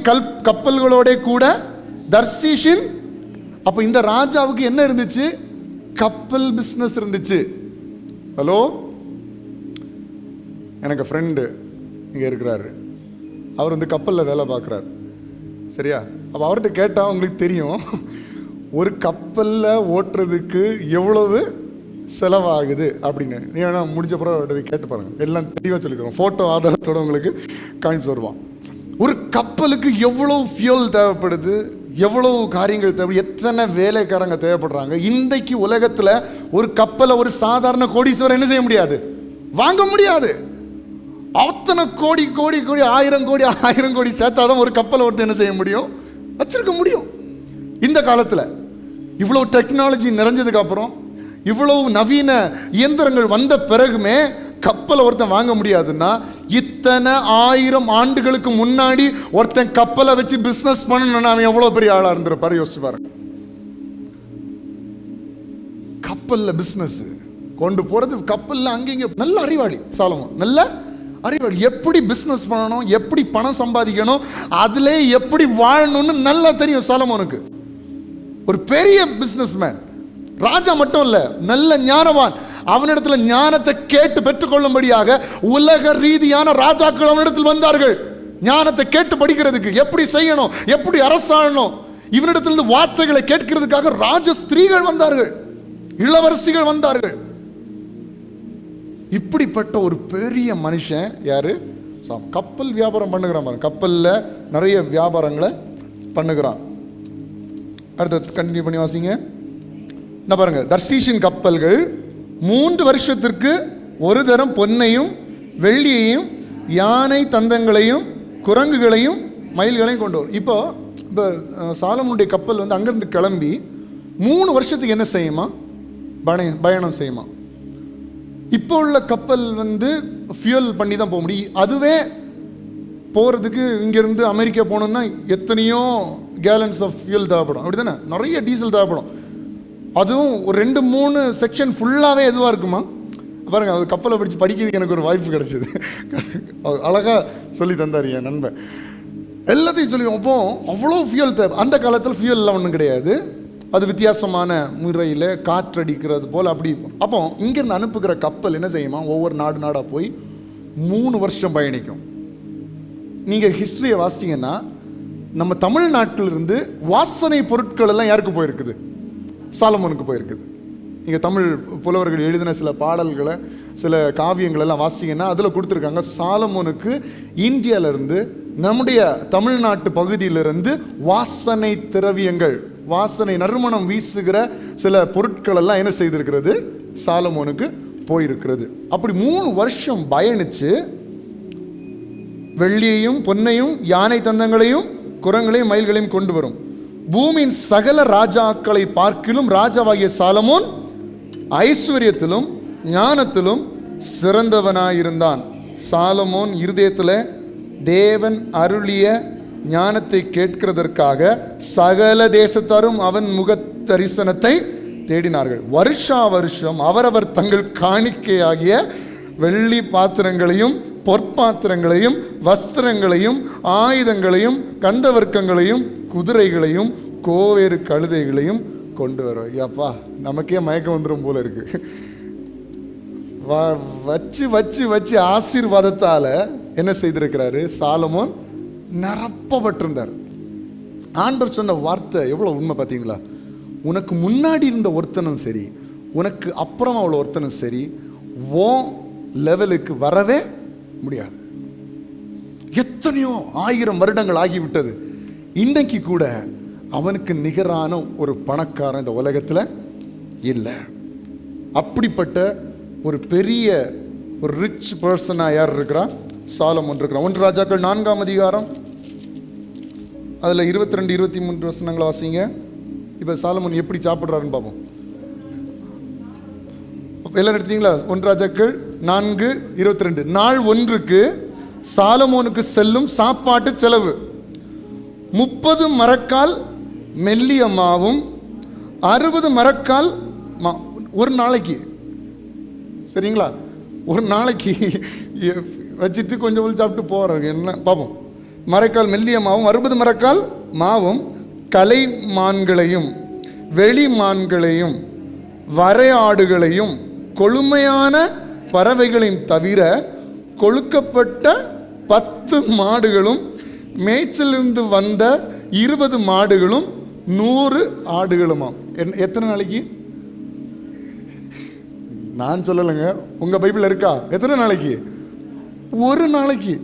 கப்பல்களோட கூட தர்சீஷின். அப்போ இந்த ராஜாவுக்கு என்ன இருந்துச்சு? கப்பல் பிஸ்னஸ் இருந்துச்சு. ஹலோ, எனக்கு ஃப்ரெண்டு இங்கே இருக்கிறாரு, அவர் வந்து கப்பலில் வேலை பார்க்குறாரு. சரியா? அப்போ அவர்கிட்ட கேட்டால் உங்களுக்கு தெரியும், ஒரு கப்பலில் ஓட்டுறதுக்கு எவ்வளவு செலவாகுது அப்படின்னு. நீ வேணா முடிஞ்ச பிறகு கேட்டு பாருங்கள், எல்லாம் தெளிவாக சொல்லித்தருவோம், ஃபோட்டோ ஆதாரத்தோடு உங்களுக்கு காமிச்சு வருவான். ஒரு கப்பலுக்கு எவ்வளோ ஃபியூல் தேவைப்படுது, எவ்வளவு காரியங்கள் தேவை, எத்தனை வேலைக்காரங்க தேவைப்படுறாங்க. இன்றைக்கு உலகத்தில் ஒரு கப்பலை ஒரு சாதாரண கோடீஸ்வரர் என்ன செய்ய முடியாது, வாங்க முடியாது. அத்தனை கோடி கோடி கோடி 1000 கோடி சேர்த்தாதான் ஒரு கப்பலை ஒருத்தர் என்ன செய்ய முடியும், வச்சிருக்க முடியும். இந்த காலத்தில் இவ்வளவு டெக்னாலஜி நிறைஞ்சதுக்கு அப்புறம், இவ்வளவு நவீன இயந்திரங்கள் வந்த பிறகுமே கப்பலை ஒருத்தன் வாங்க முடியாதுன்னா, இத்தனை 1000 ஆண்டுகளுக்கு முன்னாடி ஒருத்தன் கப்பலை வச்சு பிசினஸ் பண்ணணும்னா அவன் எவ்வளவு பெரிய ஆளா இருந்திருப்பாரு, யோசிச்சு பாருங்க. கப்பல்ல பிசினஸ் கொண்டு போறது, கப்பல்ல அங்கங்க நல்ல அறிவாளி சாலமோன், நல்ல அறிவாளி. எப்படி பிசினஸ் பண்ணணும், எப்படி பணம் சம்பாதிக்கணும், அதிலே எப்படி வாழணும்னு நல்லா தெரியும் சாலமோனுக்கு. ஒரு பெரிய பிசினஸ் மேன், ராஜா மட்டும் இல்ல, நல்ல ஞானவான். அவனிடத்துல ஞானத்தை கேட்டு பெற்றுக்கொள்ளும்படியாக உலக ரீதியான ராஜாக்கள் அவனிடத்தில் வந்தார்கள், ஞானத்தை கேட்டு படிக்கிறதுக்கு, எப்படி செய்யணும், எப்படி அரசாளணும். இவனிடத்திலிருந்து வார்த்தைகளை கேட்கிறதுக்காக ராஜ ஸ்திரீகள் வந்தார்கள், இளவரசிகள் வந்தார்கள். இப்படிப்பட்ட ஒரு பெரிய மனுஷன் யாரு? கப்பல் வியாபாரம் பண்ணுகிறான். கப்பல்ல நிறைய வியாபாரங்களை பண்ணுகிறான். அடுத்து கண்டினியூ பண்ணி வாசிங்க. என்ன பாருங்க, தர்சீஷின் கப்பல்கள் 3 வருஷத்திற்கு ஒரு தரம் பொன்னையும் வெள்ளியையும் யானை தந்தங்களையும் குரங்குகளையும் மயில்களையும் கொண்டு வரும். இப்போ சாலமோனுடைய கப்பல் வந்து அங்கிருந்து கிளம்பி 3 வருஷத்துக்கு என்ன செய்யுமா? பயணம் செய்யுமா. இப்போ உள்ள கப்பல் வந்து ஃபியூல் பண்ணி தான் போக முடியும். அதுவே போகிறதுக்கு இங்கேருந்து அமெரிக்கா போகணுன்னா எத்தனையோ கேலன்ஸ் ஆஃப் ஃபியூல் தேவைப்படும், அப்படி தானே? நிறைய டீசல் தேவைப்படும். அதுவும் ஒரு 2-3 செக்ஷன் ஃபுல்லாகவே எதுவாக இருக்குமா பாருங்கள். அது கப்பலை படித்து படிக்கிறதுக்கு எனக்கு ஒரு வாய்ப்பு கிடச்சிது. அழகாக சொல்லி தந்தார் என் நண்பன். எல்லாத்தையும் சொல்லி அப்போ அவ்வளோ ஃபியூல் தேவை. அந்த காலத்தில் ஃபியூல்லாம் ஒன்றும் கிடையாது, அது வித்தியாசமான முறையில் காற்றடிக்கிறது போல் அப்படி. அப்போ இங்கேருந்து அனுப்புகிற கப்பல் என்ன செய்யுமா? ஒவ்வொரு நாடாக போய் 3 வருஷம் பயணிக்கும். நீங்கள் ஹிஸ்ட்ரியை வாசித்தீங்கன்னா நம்ம தமிழ்நாட்டிலிருந்து வாசனை பொருட்கள் எல்லாம் யாருக்கு போயிருக்குது? சாலமோனுக்கு போயிருக்குது. நீங்கள் தமிழ் புலவர்கள் எழுதின சில பாடல்களை, சில காவியங்களெல்லாம் வாசிங்கன்னா அதில் கொடுத்துருக்காங்க, சாலமோனுக்கு இந்தியாவிலேருந்து, நம்முடைய தமிழ்நாட்டு பகுதியிலிருந்து வாசனை திரவியங்கள், வாசனை நறுமணம் வீசுகிற சில பொருட்கள் எல்லாம் என்ன செய்திருக்கிறது? சாலமோனுக்கு போயிருக்கிறது. அப்படி 3 வருஷம் பயணிச்சு வெள்ளியையும் பொன்னையும் யானை தந்தங்களையும் குரங்களையும் மயில்களையும் கொண்டு வரும். பூமியின் சகல ராஜாக்களை பார்க்கிலும் ராஜாவாகிய சாலமோன் ஐஸ்வர்யத்திலும் ஞானத்திலும் சிறந்தவனாயிருந்தான். சாலமோன் இருதயத்தில் தேவன் அருளிய ஞானத்தை கேட்கிறதற்காக சகல தேசத்தாரும் அவன் முக தரிசனத்தை தேடினார்கள். வருஷா வருஷம் அவரவர் தங்கள் காணிக்கையாகிய வெள்ளி பாத்திரங்களையும் பொற்பாத்திரங்களையும் வஸ்திரங்களையும் ஆயுதங்களையும் கந்தவர்க்கங்களையும் குதிரைகளையும் கோவேறு கழுதைகளையும் கொண்டு வரும். ஐயாப்பா, நமக்கே மயக்கம் வந்துடும் போல இருக்கு. வச்சு வச்சு வச்சு ஆசீர்வாதத்தால் என்ன செய்திருக்கிறாரு? சாலமோன் நிரப்பப்பட்டிருந்தார். ஆண்டவர் சொன்ன வார்த்தை எவ்வளோ உண்மை பார்த்தீங்களா? உனக்கு முன்னாடி இருந்த ஒருத்தனும் சரி, உனக்கு அப்புறமா உள்ள ஒருத்தனும் சரி, ஓ லெவலுக்கு வரவே முடியாது. எத்தனையோ 1000 வருடங்கள் ஆகிவிட்டது. இன்றைக்கு கூட அவனுக்கு நிகரான ஒரு பணக்காரன் இந்த உலகத்தில் இல்லை. அப்படிப்பட்ட ஒரு பெரிய ஒரு ரிச் பர்சனாக யார் இருக்கிறா? சாலமோன் இருக்கிறான். 1 ராஜாக்கள் 4ஆம் அதிகாரம் அதில் 22, 23 வசனங்களை வாசிங்க. இப்போ சாலமோன் எப்படி சாப்பிட்றாருன்னு பார்ப்போம். எல்லாம் எடுத்தீங்களா? 1 ராஜாக்கள் 4:22. நாள் ஒன்றுக்கு சாலமோனுக்கு செல்லும் சாப்பாட்டு செலவு 30 மரக்கால் மெல்லிய மாவும் 60 மரக்கால் ஒரு நாளைக்கு. சரிங்களா? ஒரு நாளைக்கு வச்சுட்டு கொஞ்சம் சாப்பிட்டு போகிறாங்க. என்ன பார்ப்போம். மரக்கால் மெல்லிய மாவும் 60 மரக்கால் மாவும் கலை மான்களையும் வெளி மான்களையும் வரையாடுகளையும் கொழுமையான பறவைகளின் தவிர கொழுக்கப்பட்ட 10 மாடுகளும் மேய்ச்சலிருந்து வந்த 20 மாடுகளும் 100 ஆடுகளுமாம். எத்தனை நாளைக்கு? நான் சொல்லலைங்க, உங்க பைபிள் இருக்கா? எத்தனை நாளைக்கு? ஒரு நாளைக்கு.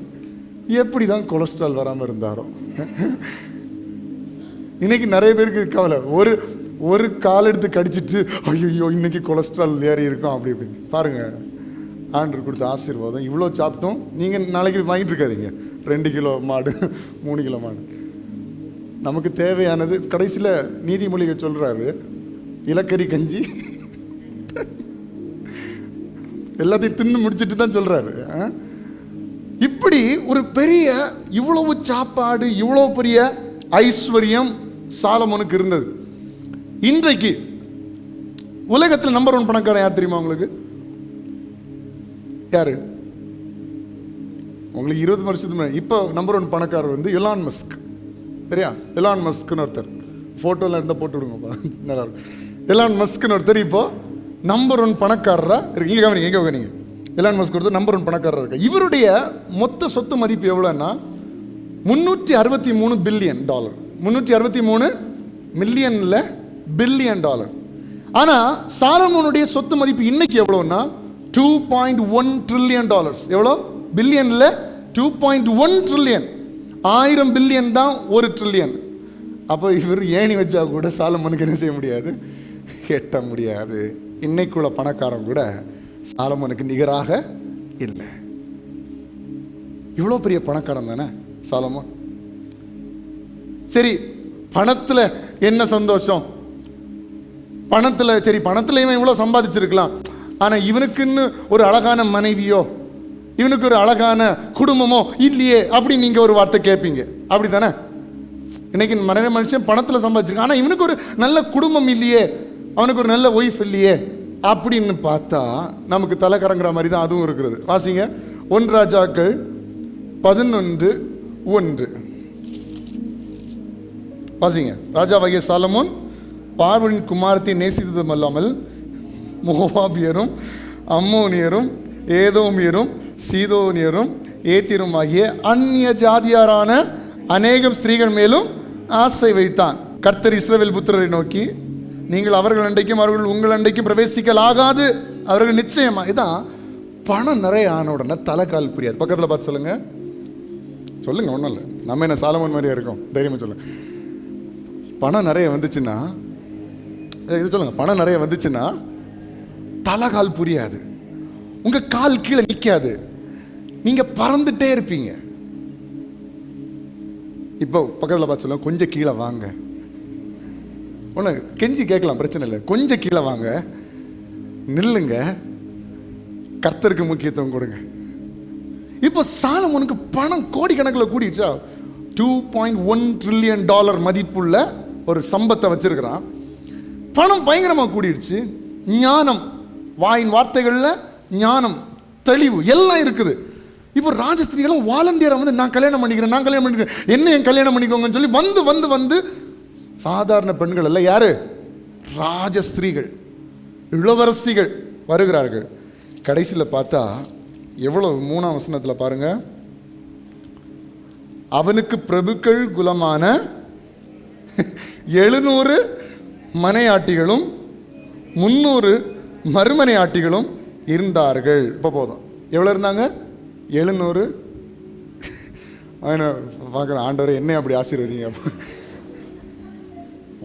எப்படி தான் கொலஸ்ட்ரால் வராமல் இருந்தாரோ. இன்னைக்கு நிறைய பேருக்கு கவலை. ஒரு கால் எடுத்து கடிச்சிட்டு ஐயோ இன்னைக்கு கொலஸ்ட்ரால் ஏறி இருக்கும் அப்படி இப்படின்னு. பாருங்க, ஆண்டவர் கொடுத்த ஆசீர்வாதம். இவ்வளோ சாப்பிட்டோம். நீங்கள் நாளைக்கு வாங்கிட்டு இருக்காதீங்க 2 கிலோ மாடு 3 கிலோ மாடு. நமக்கு தேவையானது. கடைசியில் நீதிமொழிகள் சொல்கிறாரு, இலக்கறி கஞ்சி எல்லாத்தையும் தின்னு முடிச்சுட்டு தான் சொல்கிறாரு. இப்படி ஒரு பெரிய இவ்வளவு சாப்பாடு, இவ்வளோ பெரிய ஐஸ்வர்யம் சாலமோனுக்கு இருந்தது. இன்றைக்கு உலகத்தில் நம்பர் 1 பணக்காரன் யார் தெரியுமா உங்களுக்கு? யாரு? உங்களுக்கு 20 வருஷத்துக்கு முன்னாடி. இப்போ நம்பர் 1 பணக்காரர் வந்து எலான் மஸ்க். சரியா? எலான் மஸ்க்னு ஒருத்தர், ஃபோட்டோலாம் இருந்தால் போட்டு விடுங்கப்பா, நல்லா இருக்கும். எலான் மஸ்க்னு ஒருத்தர் இப்போ நம்பர் 1 பணக்காரராக இருக்கு. இங்கே கவனிங்க, எங்கே கவனிங்க. எலான் மஸ்க் ஒருத்தர் நம்பர் 1 பணக்காரராக இருக்கு. இவருடைய மொத்த சொத்து மதிப்பு எவ்வளோன்னா $363 பில்லியன். 363 மில்லியன்ல பில்லியன் டாலர். ஆனால் சாலமோனுடைய சொத்து மதிப்பு இன்னைக்கு எவ்வளோன்னா $2.1 ட்ரில்லியன். எவ்வளோ? பில்லியன்ல 2.1 ட்ரில்லியன். 1000 பில்லியன் தான் 1 ட்ரில்லியன். அப்போ இவர் ஏணி வச்சா கூட சாலமோனுக்கு என்ன செய்ய முடியாது? எட்ட முடியாது. இன்னைக்குள்ள பணக்காரன் கூட சாலமோனுக்கு நிகராக இல்லை. இவ்வளோ பெரிய பணக்காரன் தானே சாலமோன். சரி, பணத்தில் என்ன சந்தோஷம்? பணத்தில் சரி, பணத்தில் இவன் இவ்வளோ சம்பாதிச்சிருக்கலாம், ஆனால் இவனுக்குன்னு ஒரு அழகான மனைவியோ இவனுக்கு ஒரு அழகான குடும்பமோ இல்லையே அப்படின்னு நீங்கள் ஒரு வார்த்தை கேட்பீங்க. அப்படி தானே? இன்னைக்கு நிறைய மனுஷன் பணத்தில் சம்பாதிச்சிருக்கான், ஆனால் இவனுக்கு ஒரு நல்ல குடும்பம் இல்லையே, அவனுக்கு ஒரு நல்ல ஒய்ஃப் இல்லையே அப்படின்னு பார்த்தா நமக்கு தலை கறங்குற மாதிரி தான் அதுவும் இருக்கிறது. வாசிங்க 1 ராஜாக்கள் 11:1. வாசிங்க. ராஜாவாகிய சாலமோன் பார்வோனின் குமாரத்தை நேசித்ததும் அல்லாமல் மோவாபியரும் அம்மோனியரும் ஏதோமியரும் சீதோனியரும் ஏத்திரும் ஆகிய அந்நிய ஜாதியாரான அநேகம் ஸ்திரீகள் மேலும் ஆசை வைத்தான். கர்த்தர் இஸ்ரவேல் புத்திரரை நோக்கி, நீங்கள் அவர்கள் அண்டைக்கும் அவர்கள் உங்கள் அண்டைக்கும் பிரவேசிக்கலாகாது, அவர்கள் நிச்சயமா. இதான் பணம் நிறைய ஆன உடனே தலைக்கால் புரியாது. பக்கத்தில் பார்த்து சொல்லுங்க, சொல்லுங்க. ஒன்றும் இல்லை, நம்ம என்ன சாலமோன் மாதிரியா இருக்கோம்? தைரியமாக சொல்லுங்க. பணம் நிறைய வந்துச்சுன்னா, இது சொல்லுங்க, பணம் நிறைய வந்துச்சுன்னா தலைகால் புரியாது, உங்க கால் கீழே நிற்காது, நீங்க பறந்துட்டே இருப்பீங்க. இப்போ பக்கத்தில் பார்த்து சொல்லுங்க, கொஞ்சம் கீழே வாங்க. ஒன்று கெஞ்சி கேட்கலாம், பிரச்சனை இல்லை. கொஞ்சம் கீழே வாங்க, நில்லுங்க, கர்த்தருக்கு முக்கியத்துவம் கொடுங்க. இப்போ சாலமோனுக்கு பணம் கோடிக்கணக்கில் கூடிடுச்சா? $2.1 ட்ரில்லியன் மதிப்புள்ள ஒரு சம்பத்தை வச்சிருக்கிறான். பணம் பயங்கரமாக கூடிடுச்சு. ஞானம், வாயின் வார்த்தைகளில் ஞானம், தெளிவு எல்லாம் இருக்குது. இப்போ ராஜஸ்திரீகளும் வாலண்டியராக வந்து நான் கல்யாணம் பண்ணிக்கிறேன், என்ன என் கல்யாணம் பண்ணிக்கோங்கன்னு சொல்லி வந்து வந்து வந்து சாதாரண பெண்கள் அல்ல, யாரு? ராஜஸ்திரீகள், இளவரசிகள் வருகிறார்கள். கடைசியில் பார்த்தா எவ்வளவு? 3ஆம் வசனத்தில் பாருங்க, அவனுக்கு பிரபுக்கள் குலமான 700 மனையாட்டிகளும் 300 மறுமனையாட்டிகளும் இருந்தார்கள். இப்போ போதும். எவ்வளோ இருந்தாங்க? 700. பார்க்குறேன், ஆண்டவரை என்னை அப்படி ஆசீர்வதிங்க,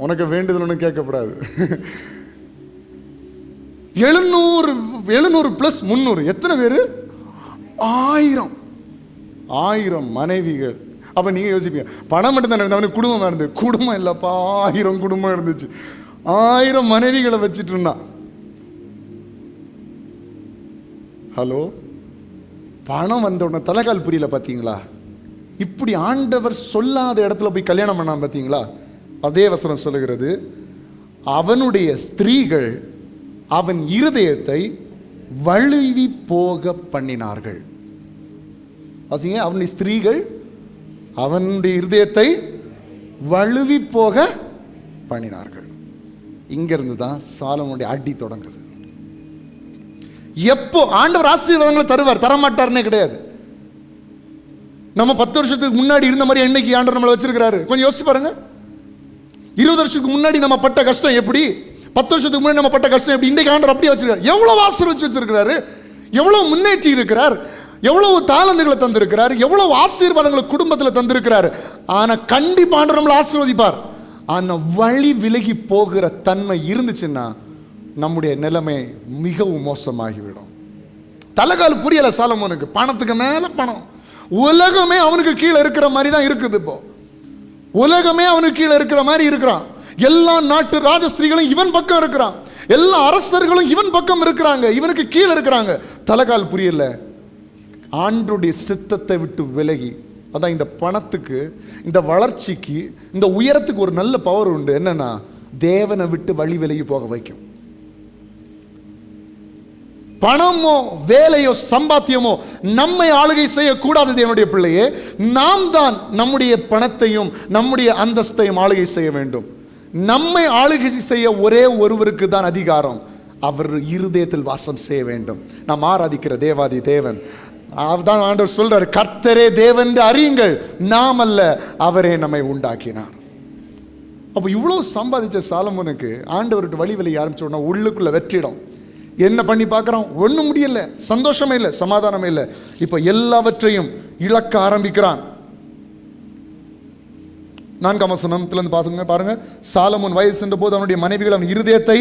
உனக்கு வேண்டுதல் ஒன்றும் கேட்கக்கூடாது. 700 + 300 எத்தனை பேர்? 1000 மனைவிகள். அப்போ நீங்கள் யோசிப்பீங்க, பணம் மட்டும் தானே, அவனுக்கு குடும்பம் இருந்தது. குடும்பம் இல்லைப்பா, 1000 குடும்பம் இருந்துச்சு. 1000 மனைவிகளை வச்சுட்டு இருந்தான். ஹலோ, பணம் வந்த உடனே தலைகால் புரியல. பார்த்தீங்களா? இப்படி ஆண்டவர் சொல்லாத இடத்துல போய் கல்யாணம் பண்ணான். பார்த்தீங்களா? அதே வசனம் சொல்லுகிறது, அவனுடைய ஸ்திரீகள் அவன் இருதயத்தை வழுவி போக பண்ணினார்கள். அவனுடைய ஸ்திரீகள் அவனுடைய இருதயத்தை வழுவி போக பண்ணினார்கள். இங்கிருந்து தான் சாலமோனுடைய அடி தொடங்குது. எப்போ ஆண்டவர் ஆசீர்வாதங்களை தருவார், தரமாட்டார்னே கிடையாது. நம்ம 10 வருஷத்துக்கு முன்னாடி இருந்த மாதிரி என்னைக்கு ஆண்டவர் நம்மளை வச்சிருக்கிறாரு? கொஞ்சம் யோசிச்சு பாருங்க. 20 வருஷத்துக்கு முன்னாடி நம்ம பட்ட கஷ்டம் எப்படி, 10 வருஷத்துக்கு முன்னாடி நம்ம பட்ட கஷ்டம் எப்படி, இன்றைக்கு ஆண்டவர் அப்படியே வச்சிருக்காரு. எவ்வளவு ஆசீர்வதிச்சு வச்சிருக்கிறாரு, எவ்வளவு முன்னேற்றி இருக்கிறார், எவ்வளவு தாளந்துகளை தந்திருக்கிறார், எவ்வளவு ஆசீர்வாதங்களை குடும்பத்தில் தந்திருக்கிறார். ஆனா கண்டிப்பா ஆண்டவர் நம்மளை ஆசீர்வதிப்பார். ஆனா வழி விலகி போகிற தன்மை இருந்துச்சுன்னா நம்முடைய நிலைமை மிகவும் மோசமாகிவிடும். தலைகால் புரியல சாலமோனுக்கு. பணத்துக்கு மேல பணம், உலகமே அவனுக்கு கீழே இருக்கிற மாதிரி தான் இருக்குது. இப்போ உலகமே அவனுக்கு கீழே இருக்கிற மாதிரி இருக்கிறான். எல்லா நாட்டு ராஜஸ்திரீகளும் இவன் பக்கம் இருக்கிறான், எல்லா அரசர்களும் இவன் பக்கம் இருக்கிறாங்க, இவனுக்கு கீழே இருக்கிறாங்க. தலைகால் புரியல. ஆண்டருடைய சித்தத்தை விட்டு விலகி, அதான் இந்த பணத்துக்கு, இந்த வளர்ச்சிக்கு, இந்த உயரத்துக்கு ஒரு நல்ல பவர் உண்டு. என்னன்னா, தேவனை விட்டு வழி விலகி போக வைக்கும். பணமோ வேலையோ சம்பாத்தியமோ நம்மை ஆளுகை செய்யக்கூடாது. தேவனுடைய பிள்ளையே, நாம் தான் நம்முடைய பணத்தையும் நம்முடைய அந்தஸ்தையும் ஆளுகை செய்ய வேண்டும். நம்மை ஆளுகை செய்ய ஒரே ஒருவருக்கு தான் அதிகாரம். அவர் இருதயத்தில் வாசம் செய்ய வேண்டும். நாம் ஆராதிக்கிற தேவாதி தேவன். அவர்தான் ஆண்டவர் சொல்றார், கர்த்தரே தேவன் அறியுங்கள், நாம் அல்ல, அவரே நம்மை உண்டாக்கினார். அப்போ இவ்வளோ சம்பாதிச்ச சாலமோனுக்கு ஆண்டவர்கிட்ட வழி விலை ஆரம்பிச்சோன்னா உள்ளுக்குள்ள வெற்றிடம். என்ன பண்ணி பார்க்குறோம்? ஒன்றும் முடியல, சந்தோஷமே இல்லை, சமாதானமே இல்லை. இப்போ எல்லாவற்றையும் இழக்க ஆரம்பிக்கிறான். 4ஆம் வசனத்திலிருந்து பாருங்க. சாலமோன் வயது சென்ற போது அவனுடைய மனைவிகள் அவன் இருதயத்தை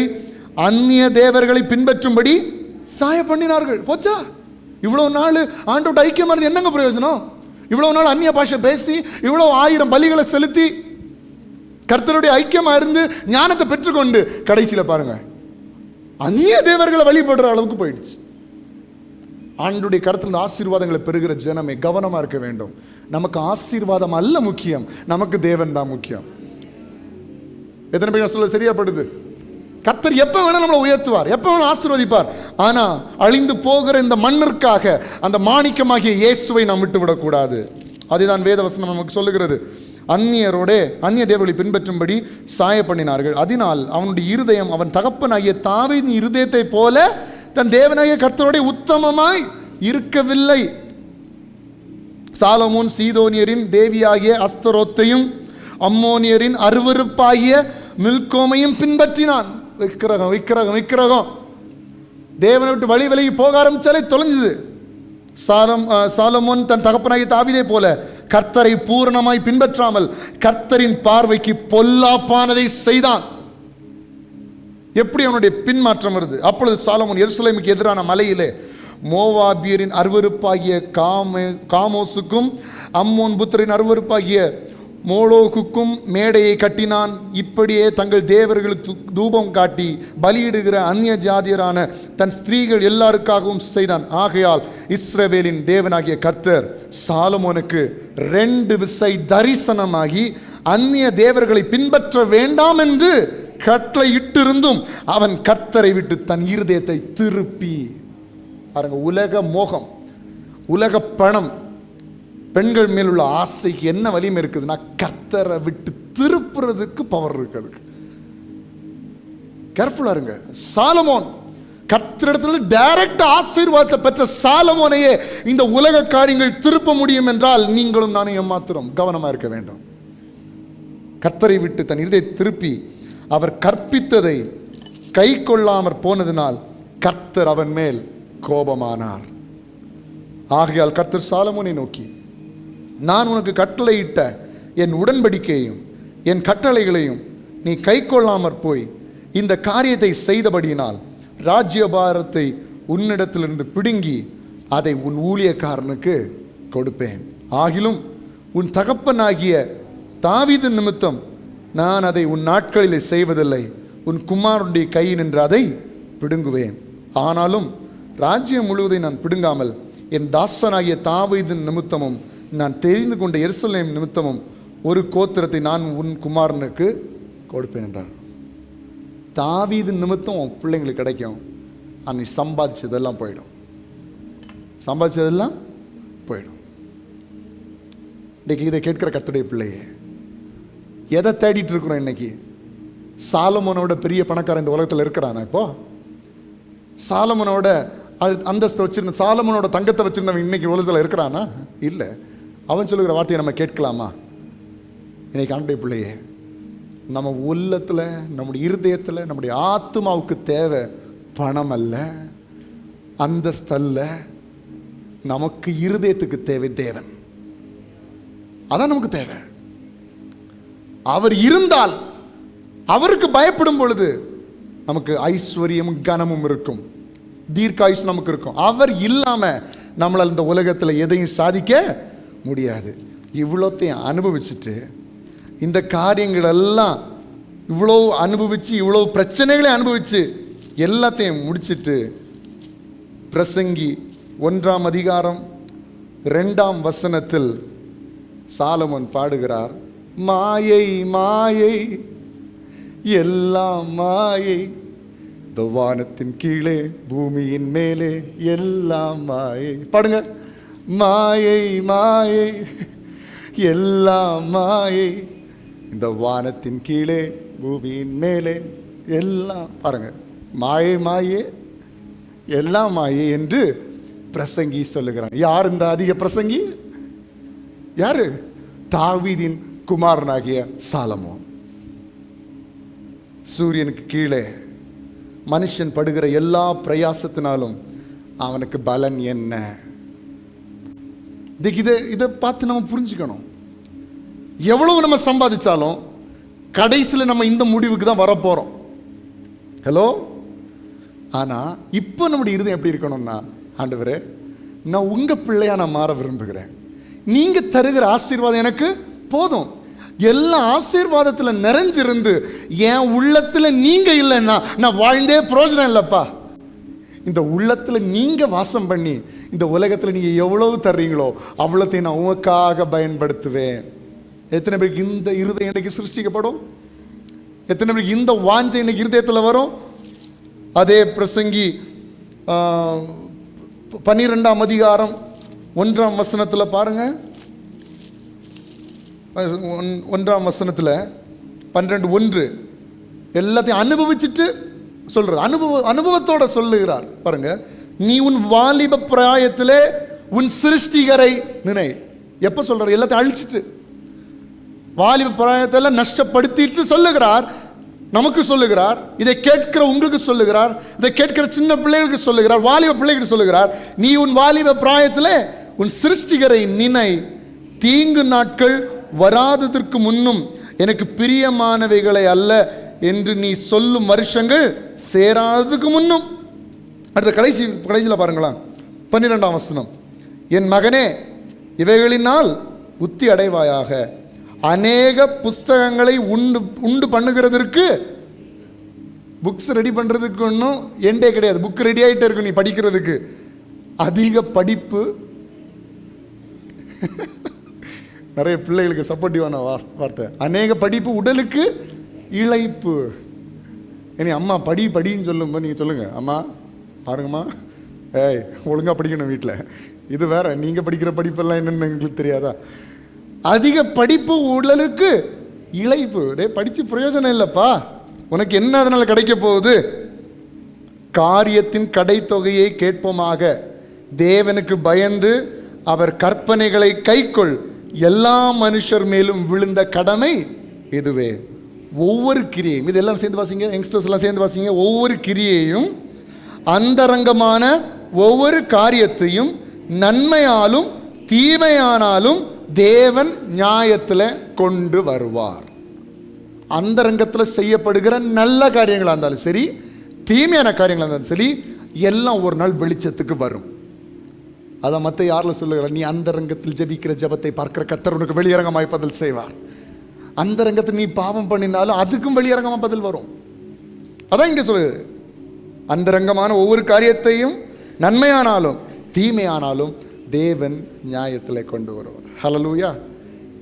அந்நிய தேவர்களை பின்பற்றும்படி சாய பண்ணினார்கள். போச்சா? இவ்வளவு நாள் ஆண்டோட ஐக்கியமா இருந்து என்னங்க பிரயோஜனம்? இவ்வளவு நாள் அந்நிய பாஷை பேசி, இவ்வளவு 1000 பலிகளை செலுத்தி, கர்த்தருடைய ஐக்கியமா இருந்து ஞானத்தை பெற்றுக்கொண்டு கடைசியில் பாருங்க அந்நிய தேவர்களை வழிபடுற அளவுக்கு போயிடுச்சு. ஆண்டுடைய கருத்தில் ஆசீர்வாதங்களை பெறுகிற ஜனமே கவனமா இருக்க வேண்டும். நமக்கு ஆசீர்வாதம் அல்ல முக்கியம், நமக்கு தேவன் தான் முக்கியம். எத்தனை பேர் சொல்ல சரியாப்படுது? கர்த்தர் எப்ப வேணா நம்மளை உயர்த்துவார், எப்ப வேணா ஆசீர்வதிப்பார். ஆனா அழிந்து போகிற இந்த மண்ணிற்காக அந்த மாணிக்கமாகிய இயேசுவை நாம் விட்டு விடக்கூடாது. அதுதான் வேதவசனம் நமக்கு சொல்லுகிறது. அந்நிய தேவர்களை பின்பற்றும்படி சாய பண்ணினார்கள். அதனால் அவனுடைய இருதயம் அவன் தகப்பனாகிய தாவீதின் இருதயத்தை போல தன் தேவனாகிய கர்த்தரோட உத்தமமாய் இருக்கவில்லை. சாலமோன் சீதோனியரின் தேவியாகிய அஸ்தரோத்தையும் அம்மோனியரின் அருவருப்பாகிய மில்கோமையும் பின்பற்றினான். விக்கிரகம் தேவனை விட்டு வழி விலகி போக ஆரம்பிச்சாலே தொலைஞ்சது. சாலமோன் தன் தகப்பனாகிய தாவீதை போல கர்த்தரை பூரணமாய் பின்பற்றாமல் கர்த்தரின் பார்வைக்கு பொல்லாப்பானதை செய்தான். எப்படி அவனுடைய பின்மாற்றம் வருது? அப்பொழுது சாலமோன் எருசலேமுக்கு எதிரான மலையிலே மோவாபியரின் அருவருப்பாகிய காமோசுக்கும் அம்மோன் புத்திரின் அருவருப்பாகிய மோளோகுக்கும் மேடையை கட்டினான். இப்படியே தங்கள் தேவர்களுக்கு தூபம் காட்டி பலியிடுகிற அந்நிய ஜாதியரான தன் ஸ்திரீகள் எல்லாருக்காகவும் செய்தான். ஆகையால் இஸ்ரவேலின் தேவனாகிய கர்த்தர் சாலமோனுக்கு 2 விசை தரிசனமாகி அந்நிய தேவர்களை பின்பற்ற வேண்டாம் என்று கட்டளை இட்டிருந்தும் அவன் கர்த்தரை விட்டு தன் இருதயத்தை திருப்பி, பாருங்க, உலக மோகம், உலக பணம், பெண்கள் மேல் உள்ள ஆசைக்கு என்ன வலிமை இருக்குதுன்னா கர்த்தரை விட்டு திருப்புறதுக்கு பவர் இருக்கு. அதுக்கு கேர்ஃபுல்லா இருங்க. சாலமோன் கர்த்தரிடத்துல டைரக்ட் ஆசீர்வாதத்தை பெற்ற சாலமோனையே இந்த உலக காரியங்கள் திருப்ப முடியும் என்றால் நீங்களும் நானும் ஏமாத்திரம் கவனமா இருக்க வேண்டும். கர்த்தரை விட்டு தன் இருதயத்தை திருப்பி அவர் கற்பித்ததை கை கொள்ளாமற் போனதினால் கர்த்தர் அவன் மேல் கோபமானார். ஆகையால் கர்த்தர் சாலமோனை நோக்கி, நான் உனக்கு கட்டளையிட்ட என் உடன்படிக்கையையும் என் கட்டளைகளையும் நீ கை கொள்ளாமற் போய் இந்த காரியத்தை செய்தபடியினால் ராஜ்யபாரத்தை உன்னிடத்திலிருந்து பிடுங்கி அதை உன் ஊழியக்காரனுக்கு கொடுப்பேன். ஆகிலும் உன் தகப்பனாகிய தாவீது நிமித்தம் நான் அதை உன் நாட்களிலே செய்வதில்லை. உன் குமாரனுடைய கையில் நின்று அதை பிடுங்குவேன். ஆனாலும் ராஜ்யம் முழுவதை நான் பிடுங்காமல் என் தாசனாகிய தாவீதின் நிமித்தமும் நான் தெரிந்து கொண்ட எருசலேம் நிமித்தமும் ஒரு கோத்திரத்தை நான் உன் குமாரனுக்கு கொடுப்பேன் என்றார். தாவீது நிமித்தம் உன் பிள்ளைங்களுக்கு கிடைக்கும். நீ சம்பாதிச்சதெல்லாம் போயிடும், சம்பாதிச்சதெல்லாம் போயிடும். இன்னைக்கு இதை கேட்கிற கர்த்தருடைய பிள்ளையே, எதை தேடிட்டு இருக்கிறோம்? இன்னைக்கு சாலமோனோட பெரிய பணக்காரன் இந்த உலகத்தில் இருக்கிறானா? இப்போ சாலமோனோட அந்தஸ்தை வச்சிருந்த, சாலமோனோட தங்கத்தை வச்சிருந்தவன் இன்னைக்கு உலகத்தில் இருக்கிறானா? இல்லை. அவன் சொல்லுகிற வார்த்தையை நம்ம கேட்கலாமா? இன்னைக்கு ஆண்டவருடைய பிள்ளையே, நம்ம உள்ளத்தில், நம்முடைய இருதயத்தில், நம்முடைய ஆத்மாவுக்கு தேவை பணம் அல்ல, அந்தஸ்து அல்ல. நமக்கு இருதயத்துக்கு தேவை தேவன். அதான் நமக்கு தேவை. அவர் இருந்தால், அவருக்கு பயப்படும் பொழுது நமக்கு ஐஸ்வர்யமும் கனமும் இருக்கும், தீர்க்காயுஸ் நமக்கு இருக்கும். அவர் இல்லாம நம்மளால் இந்த உலகத்தில் எதையும் சாதிக்க முடியாது. இவ்வளோத்தையும் அனுபவிச்சுட்டு, இந்த காரியங்கள் எல்லாம் இவ்வளோ அனுபவிச்சு, இவ்வளோ பிரச்சனைகளை அனுபவிச்சு எல்லாத்தையும் முடிச்சுட்டு பிரசங்கி 1ஆம் அதிகாரம் 2ஆம் வசனத்தில் சாலமோன் பாடுகிறார், மாயை மாயை எல்லாம் மாயை, இந்த வானத்தின் கீழே பூமியின் மேலே எல்லாம் மாயை. பாடுங்க. மாயை மாயை எல்லாம் மாயை, இந்த வானத்தின் கீழே பூமியின் மேலே எல்லாம். பாருங்க, மாயை மாயே எல்லாம் மாயே என்று பிரசங்கி சொல்லுகிறான். யார் இந்த அதிக பிரசங்கி? யாரு? தாவீதின் குமாரனாகிய சாலமோன். சூரியனுக்கு கீழே மனுஷன் படுகிற எல்லா பிரயாசத்தினாலும் அவனுக்கு பலன் என்ன? இதை பார்த்து நம்ம புரிஞ்சுக்கணும். எவ்வளவு நம்ம சம்பாதிச்சாலும் கடைசியில் நம்ம இந்த முடிவுக்கு தான் வரப்போறோம். ஹலோ. ஆனா இப்போ நம்முடைய இருதயம் எப்படி இருக்கணும்னா, ஆண்டவரே, நான் உங்க பிள்ளையா நான் மாற விரும்புகிறேன். நீங்க தருகிற ஆசீர்வாதம் எனக்கு போதும். எல்லா ஆசீர்வாதத்தில் நிறைஞ்சிருந்து என் உள்ளத்துல நீங்க இல்லைன்னா நான் வாழ்ந்தே பிரயோஜனம் இல்லப்பா. இந்த உள்ளத்துல நீங்க வாசம் பண்ணி இந்த உலகத்துல நீங்க எவ்வளவு தர்றீங்களோ அவ்வளோத்தையும் நான் உங்களுக்காக பயன்படுத்துவேன். எத்தனை பேருக்கு இந்த இருதயம் இன்னைக்கு சிருஷ்டிக்கப்படும்? எத்தனை பேருக்கு இந்த வாஞ்சை இன்னைக்கு இருதயத்தில் வரும்? அதே பிரசங்கி 12ஆம் அதிகாரம் 1ஆம் வசனத்தில் பாருங்க. 1ஆம் வசனத்தில் 12:1 எல்லாத்தையும் அனுபவிச்சுட்டு சொல்றார். அனுபவத்தோட சொல்லுகிறார். பாருங்க, நீ உன் வாலிப பிராயத்திலே உன் சிருஷ்டிகரை நினை. எப்ப சொல்றார்? எல்லாத்தையும் அழிச்சிட்டு, வாலிப பிராயத்தில் நஷ்டப்படுத்திட்டு சொல்லுகிறார். நமக்கு சொல்லுகிறார், இதை கேட்கிற உங்களுக்கு சொல்லுகிறார், இதை கேட்கிற சின்ன பிள்ளைகளுக்கு சொல்லுகிறார், வாலிப பிள்ளைகளுக்கு சொல்லுகிறார். நீ உன் வாலிப பிராயத்திலே உன் சிருஷ்டிகரை நினை, தீங்கு நாட்கள் வராததற்கு முன்னும் எனக்கு பிரியமானவைகளை அல்ல என்று நீ சொல்லும் வருஷங்கள் சேராததுக்கு முன்னும். அடுத்த கடைசியில் பாருங்களா, 12ஆம் வசனம். என் மகனே, இவைகளினால் புத்தி அடைவாயாக. அநேக புஸ்தகங்களை உண்டு பண்ணுகிறதற்கு, புக்ஸ் ரெடி பண்றதுக்கு ஒன்றும் எண்டே கிடையாது. புக் ரெடி ஆகிட்டே இருக்கும் நீ படிக்கிறதுக்கு. அதிக படிப்பு நிறைய பிள்ளைகளுக்கு சப்போர்ட்டிவான வார்த்தை. அநேக படிப்பு உடலுக்கு இளைப்பு. இனி அம்மா படின்னு சொல்லும்போது நீங்கள் சொல்லுங்க, அம்மா பாருங்கம்மா, ஏய் ஒழுங்காக படிக்கணும் வீட்டில். இது வேற, நீங்கள் படிக்கிற படிப்பெல்லாம் என்னென்னு எங்களுக்கு தெரியாதா? அதிக படிப்பு உடலுக்கு இளைப்பு. டே, படித்து பிரயோஜனம் இல்லைப்பா. உனக்கு என்ன அதனால் கிடைக்க போகுது? காரியத்தின் கடைத்தொகையை கேட்போமாக. தேவனுக்கு பயந்து அவர் கற்பனைகளை கைக்கொள். எல்லா மனுஷர் மேலும் விழுந்த கடமை இதுவே. ஒவ்வொரு கிரியையும், இது எல்லாம் சேர்ந்து வாசிங்க, யங்ஸ்டர்ஸ் எல்லாம் சேர்ந்து வாசிங்க. ஒவ்வொரு கிரியையும், அந்தரங்கமான ஒவ்வொரு காரியத்தையும் நன்மையாலும் தீமையானாலும் தேவன் நியாயத்தில் கொண்டு வருவார். அந்தரங்கத்தில் செய்யப்படுகிற நல்ல காரியங்களாக இருந்தாலும் சரி, தீமையான காரியங்களாக இருந்தாலும் சரி, எல்லாம் ஒரு நாள் வெளிச்சத்துக்கு வரும். அதை மற்ற யாரில் சொல்லுகிற, நீ அந்தரங்கத்தில் ஜெபிக்கிற ஜெபத்தை பார்க்கிற கர்த்தர் உனக்கு வெளியரங்கமாய் பதில் செய்வார். அந்தரங்கத்தில் நீ பாவம் பண்ணினாலும் அதுக்கும் வெளியரங்கமாக பதில் வரும். அதான் இங்கே சொல்லுது, அந்தரங்கமான ஒவ்வொரு காரியத்தையும் நன்மையானாலும் தீமையானாலும் தேவன் நியாயத்தில் கொண்டு வருவார். ஹல்லேலூயா.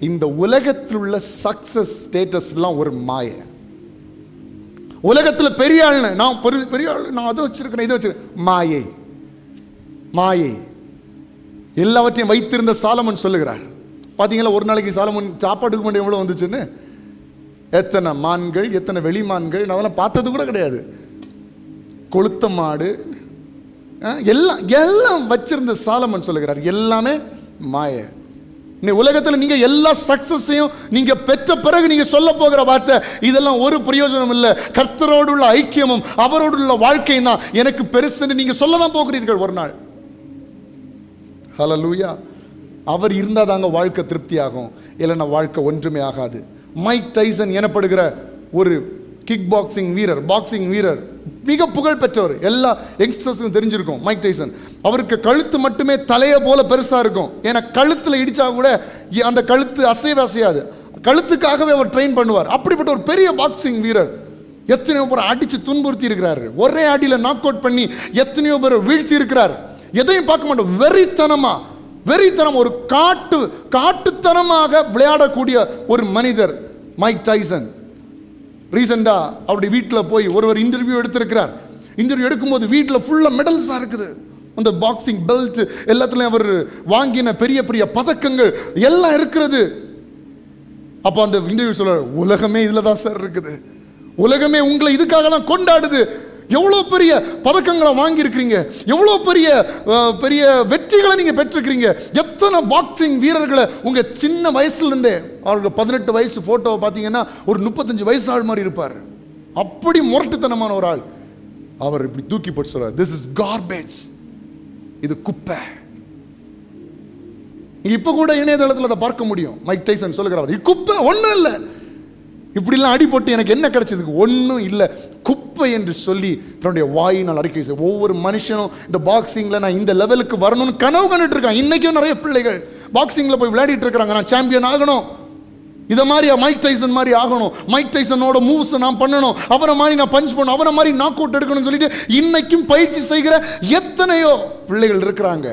இந்த உலகத்தில் உள்ள சக்சஸ் ஸ்டேட்டஸ்லாம் ஒரு மாயை. உலகத்தில் பெரிய ஆள், நான் பெரிய ஆள், நான் அதை வச்சிருக்கிறேன், இதை வச்சிருக்கேன். மாயை, மாயை. எல்லாவற்றையும் வைத்திருந்த சாலமன் சொல்லுகிறார். பார்த்தீங்களா, ஒரு நாளைக்கு சாலமன் சாப்பாட்டுக்கு மட்டும் எவ்வளோ வந்துச்சுன்னு? எத்தனை மான்கள், எத்தனை வெளிமான்கள், நான் அதெல்லாம் பார்த்தது கூட கிடையாது. கொளுத்த மாடு, எல்லாம் வச்சிருந்த சாலமன் சொல்லுகிறார், எல்லாமே மாய. உலகத்தில் நீங்க எல்லா சக்சஸையும் நீங்க பெற்ற பிறகு நீங்க சொல்ல போகிற வார்த்தை, இதெல்லாம் ஒரு பிரயோஜனம் இல்லை, கர்த்தரோடு உள்ள ஐக்கியமும் அவரோடு உள்ள வாழ்க்கையும் தான் எனக்கு பெருசுன்னு நீங்க சொல்லதான் போகிறீர்கள் ஒரு நாள். ஹல்லேலூயா. அவர் இருந்தால் தாங்க வாழ்க்கை திருப்தி ஆகும், இல்லைன்னா வாழ்க்கை ஒன்றுமே ஆகாது. மைக் டைசன் எனப்படுகிற ஒரு கிக் பாக்ஸிங் வீரர், மிக புகழ் பெற்றவர், எல்லா யங்ஸ்டர்ஸுக்கும் தெரிஞ்சிருக்கும். மைக் டைசன், அவருக்கு கழுத்து மட்டுமே தலையை போல பெருசா இருக்கும். ஏன்னா கழுத்துல இடிச்சா கூட அந்த கழுத்து அசையாது. கழுத்துக்காகவே அவர் ட்ரெயின் பண்ணுவார். அப்படிப்பட்ட ஒரு பெரிய பாக்ஸிங் வீரர். எத்தனையோ பேர் அடிச்சு துன்புறுத்தி இருக்கிறார். ஒரே அடியில நாக் அவுட் பண்ணி எத்தனையோ பேர் வீழ்த்தி இருக்கிறார். எதையும் பார்க்க மாட்டோம். வெறித்தனம், ஒரு காட்டுத்தனமாக விளையாடக்கூடிய ஒரு மனிதர் மைக் டைசன். ரீசெண்டா அவருடைய வீட்டில் போய் ஒருவர் இன்டர்வியூ எடுத்திருக்கிறார். இன்டர்வியூ எடுக்கும்போது வீட்டில் ஃபுல்லாக மெடல்ஸாக இருக்குது. அந்த பாக்ஸிங் பெல்ட் எல்லாத்துலேயும் அவர் வாங்கின பெரிய பெரிய பதக்கங்கள் எல்லாம் இருக்கிறது. அப்போ அந்த இன்டர்வியூ சொல்ற, உலகமே இதில் தான் சார் இருக்குது, உலகமே உங்களை இதுக்காக தான் கொண்டாடுது, எவ்வளோ பெரிய பதக்கங்களை வாங்கியிருக்கிறீங்க, எவ்வளோ பெரிய பெரிய வெற்றிகளை நீங்கள் பெற்றிருக்கிறீங்க, எத்தனை பாக்ஸிங் வீரர்களை உங்கள் சின்ன வயசுலேருந்தே. அவருக்கு 18 வயசு ஃபோட்டோவை பார்த்தீங்கன்னா ஒரு 35 வயசு ஆள் மாதிரி இருப்பார். அப்படி முரட்டுத்தனமான ஒரு ஆள். அவர் இப்படி தூக்கி போட்டு சொல்றார், திஸ் இஸ் கார்பேஜ், இது குப்பை. இப்போ கூட இணையதளத்தில் அதை பார்க்க முடியும். மைக் டைசன் சொல்லுகிறார், இது குப்பை, ஒன்றும் இல்லை, இப்படிலாம் அடி போட்டு எனக்கு என்ன கிடைச்சதுக்கு, ஒன்றும் இல்லை, குப்பை என்று சொல்லி தன்னுடைய வாயினால் அறிக்கை செய்ய. ஒவ்வொரு மனுஷனும் இந்த பாக்ஸிங்கில் நான் இந்த லெவலுக்கு வரணும்னு கனவு கண்டுட்டு இருக்கான். இன்றைக்கும் நிறைய பிள்ளைகள் பாக்ஸிங்கில் போய் விளையாடிட்டு இருக்கிறாங்க, நான் சாம்பியன் ஆகணும், இதை மாதிரி மைக் டைசன் மாதிரி ஆகணும், மைக் டைசனோட மூவ்ஸ் நான் பண்ணணும், அவரை மாதிரி நான் பஞ்ச் பண்ணணும், அவரை மாதிரி நாக் அவுட் எடுக்கணும்னு சொல்லிட்டு இன்னைக்கும் பயிற்சி செய்கிற எத்தனையோ பிள்ளைகள் இருக்கிறாங்க.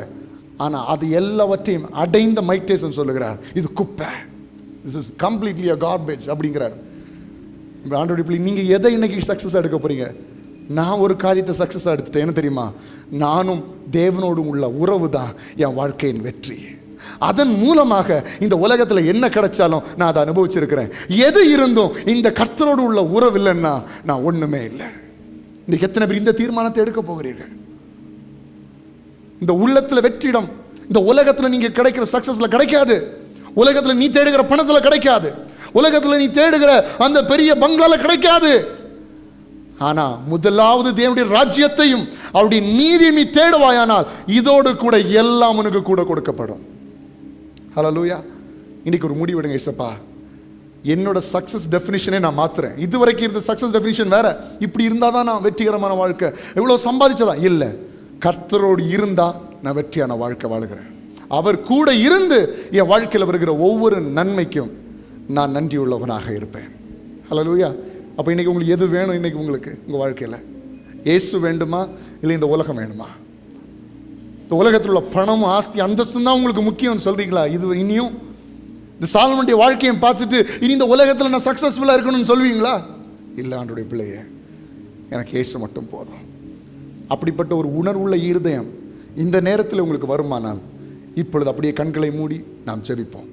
ஆனால் அது எல்லாவற்றையும் அடைந்த மைக் டைசன் சொல்லுகிறார், இது குப்பை, this is completely a garbage அப்படிங்கிறார். ஆண்டோட பிள்ளை, நீங்கள் எதை இன்னைக்கு சக்ஸஸ் எடுக்க போறீங்க? நான் ஒரு காரியத்தை சக்ஸஸாக எடுத்துட்டேன். என்ன தெரியுமா? நானும் தேவனோடும் உள்ள உறவு தான் என் வாழ்க்கையின் வெற்றி. அதன் மூலமாக இந்த உலகத்தில் என்ன கிடைச்சாலும் நான் அதை அனுபவிச்சிருக்கிறேன். எது இருந்தும் இந்த கர்த்தரோடு உள்ள உறவு இல்லைன்னா நான் ஒன்றுமே இல்லை. இன்னைக்கு எத்தனை பேர் இந்த தீர்மானத்தை எடுக்க போகிறீர்கள்? இந்த உள்ளத்தில் வெற்றிடம் இந்த உலகத்தில் நீங்கள் கிடைக்கிற சக்சஸ்ல கிடைக்காது, உலகத்தில் நீ தேடுகிற பணத்தில் கிடைக்காது, உலகத்தில் நீ தேடுகிற அந்த பெரிய பங்களால கிடைக்காது. ஆனா முதலாவது தேவனுடைய ராஜ்யத்தையும் அவருடைய நீதியை நீ தேடுவாயானால் இதோடு கூட எல்லாம் உனக்கு கூட கொடுக்கப்படும். ஹல்லேலூயா. இன்னைக்கு ஒரு முடிவெடுங்க, இயேசப்பா என்னோட சக்சஸ் டெஃபினிஷனே நான் மாத்துறேன். இதுவரைக்கும் இருந்த சக்சஸ் டெஃபினிஷன் வேற, இப்படி இருந்தால் தான் நான் வெற்றிகரமான வாழ்க்கை, எவ்வளோ சம்பாதிச்சதா இல்லை, கர்த்தரோடு இருந்தா நான் வெற்றியான வாழ்க்கை வாழுகிறேன். அவர் கூட இருந்து என் வாழ்க்கையில் வருகிற ஒவ்வொரு நன்மைக்கும் நான் நன்றி உள்ளவனாக இருப்பேன். ஹல்லேலூயா. அப்போ இன்னைக்கு உங்களுக்கு எது வேணும்? இன்னைக்கு உங்களுக்கு உங்கள் வாழ்க்கையில் இயேசு வேண்டுமா இல்லை இந்த உலகம் வேணுமா? இந்த உலகத்தில் உள்ள பணம், ஆஸ்தி, அந்தஸ்து தான் உங்களுக்கு முக்கியம்னு சொல்றீங்களா? இது இனியும் இந்த சாலமோனுடைய வாழ்க்கையை பார்த்துட்டு இனி இந்த உலகத்தில் நான் சக்ஸஸ்ஃபுல்லாக இருக்கணும்னு சொல்வீங்களா? இல்லை, ஆண்டவருடைய பிள்ளையே, எனக்கு இயேசு மட்டும் போதும். அப்படிப்பட்ட ஒரு உணர்வுள்ள இருதயம் இந்த நேரத்தில் உங்களுக்கு வருமானால் இப்பொழுது அப்படியே கண்களை மூடி நாம் ஜெபிப்போம்.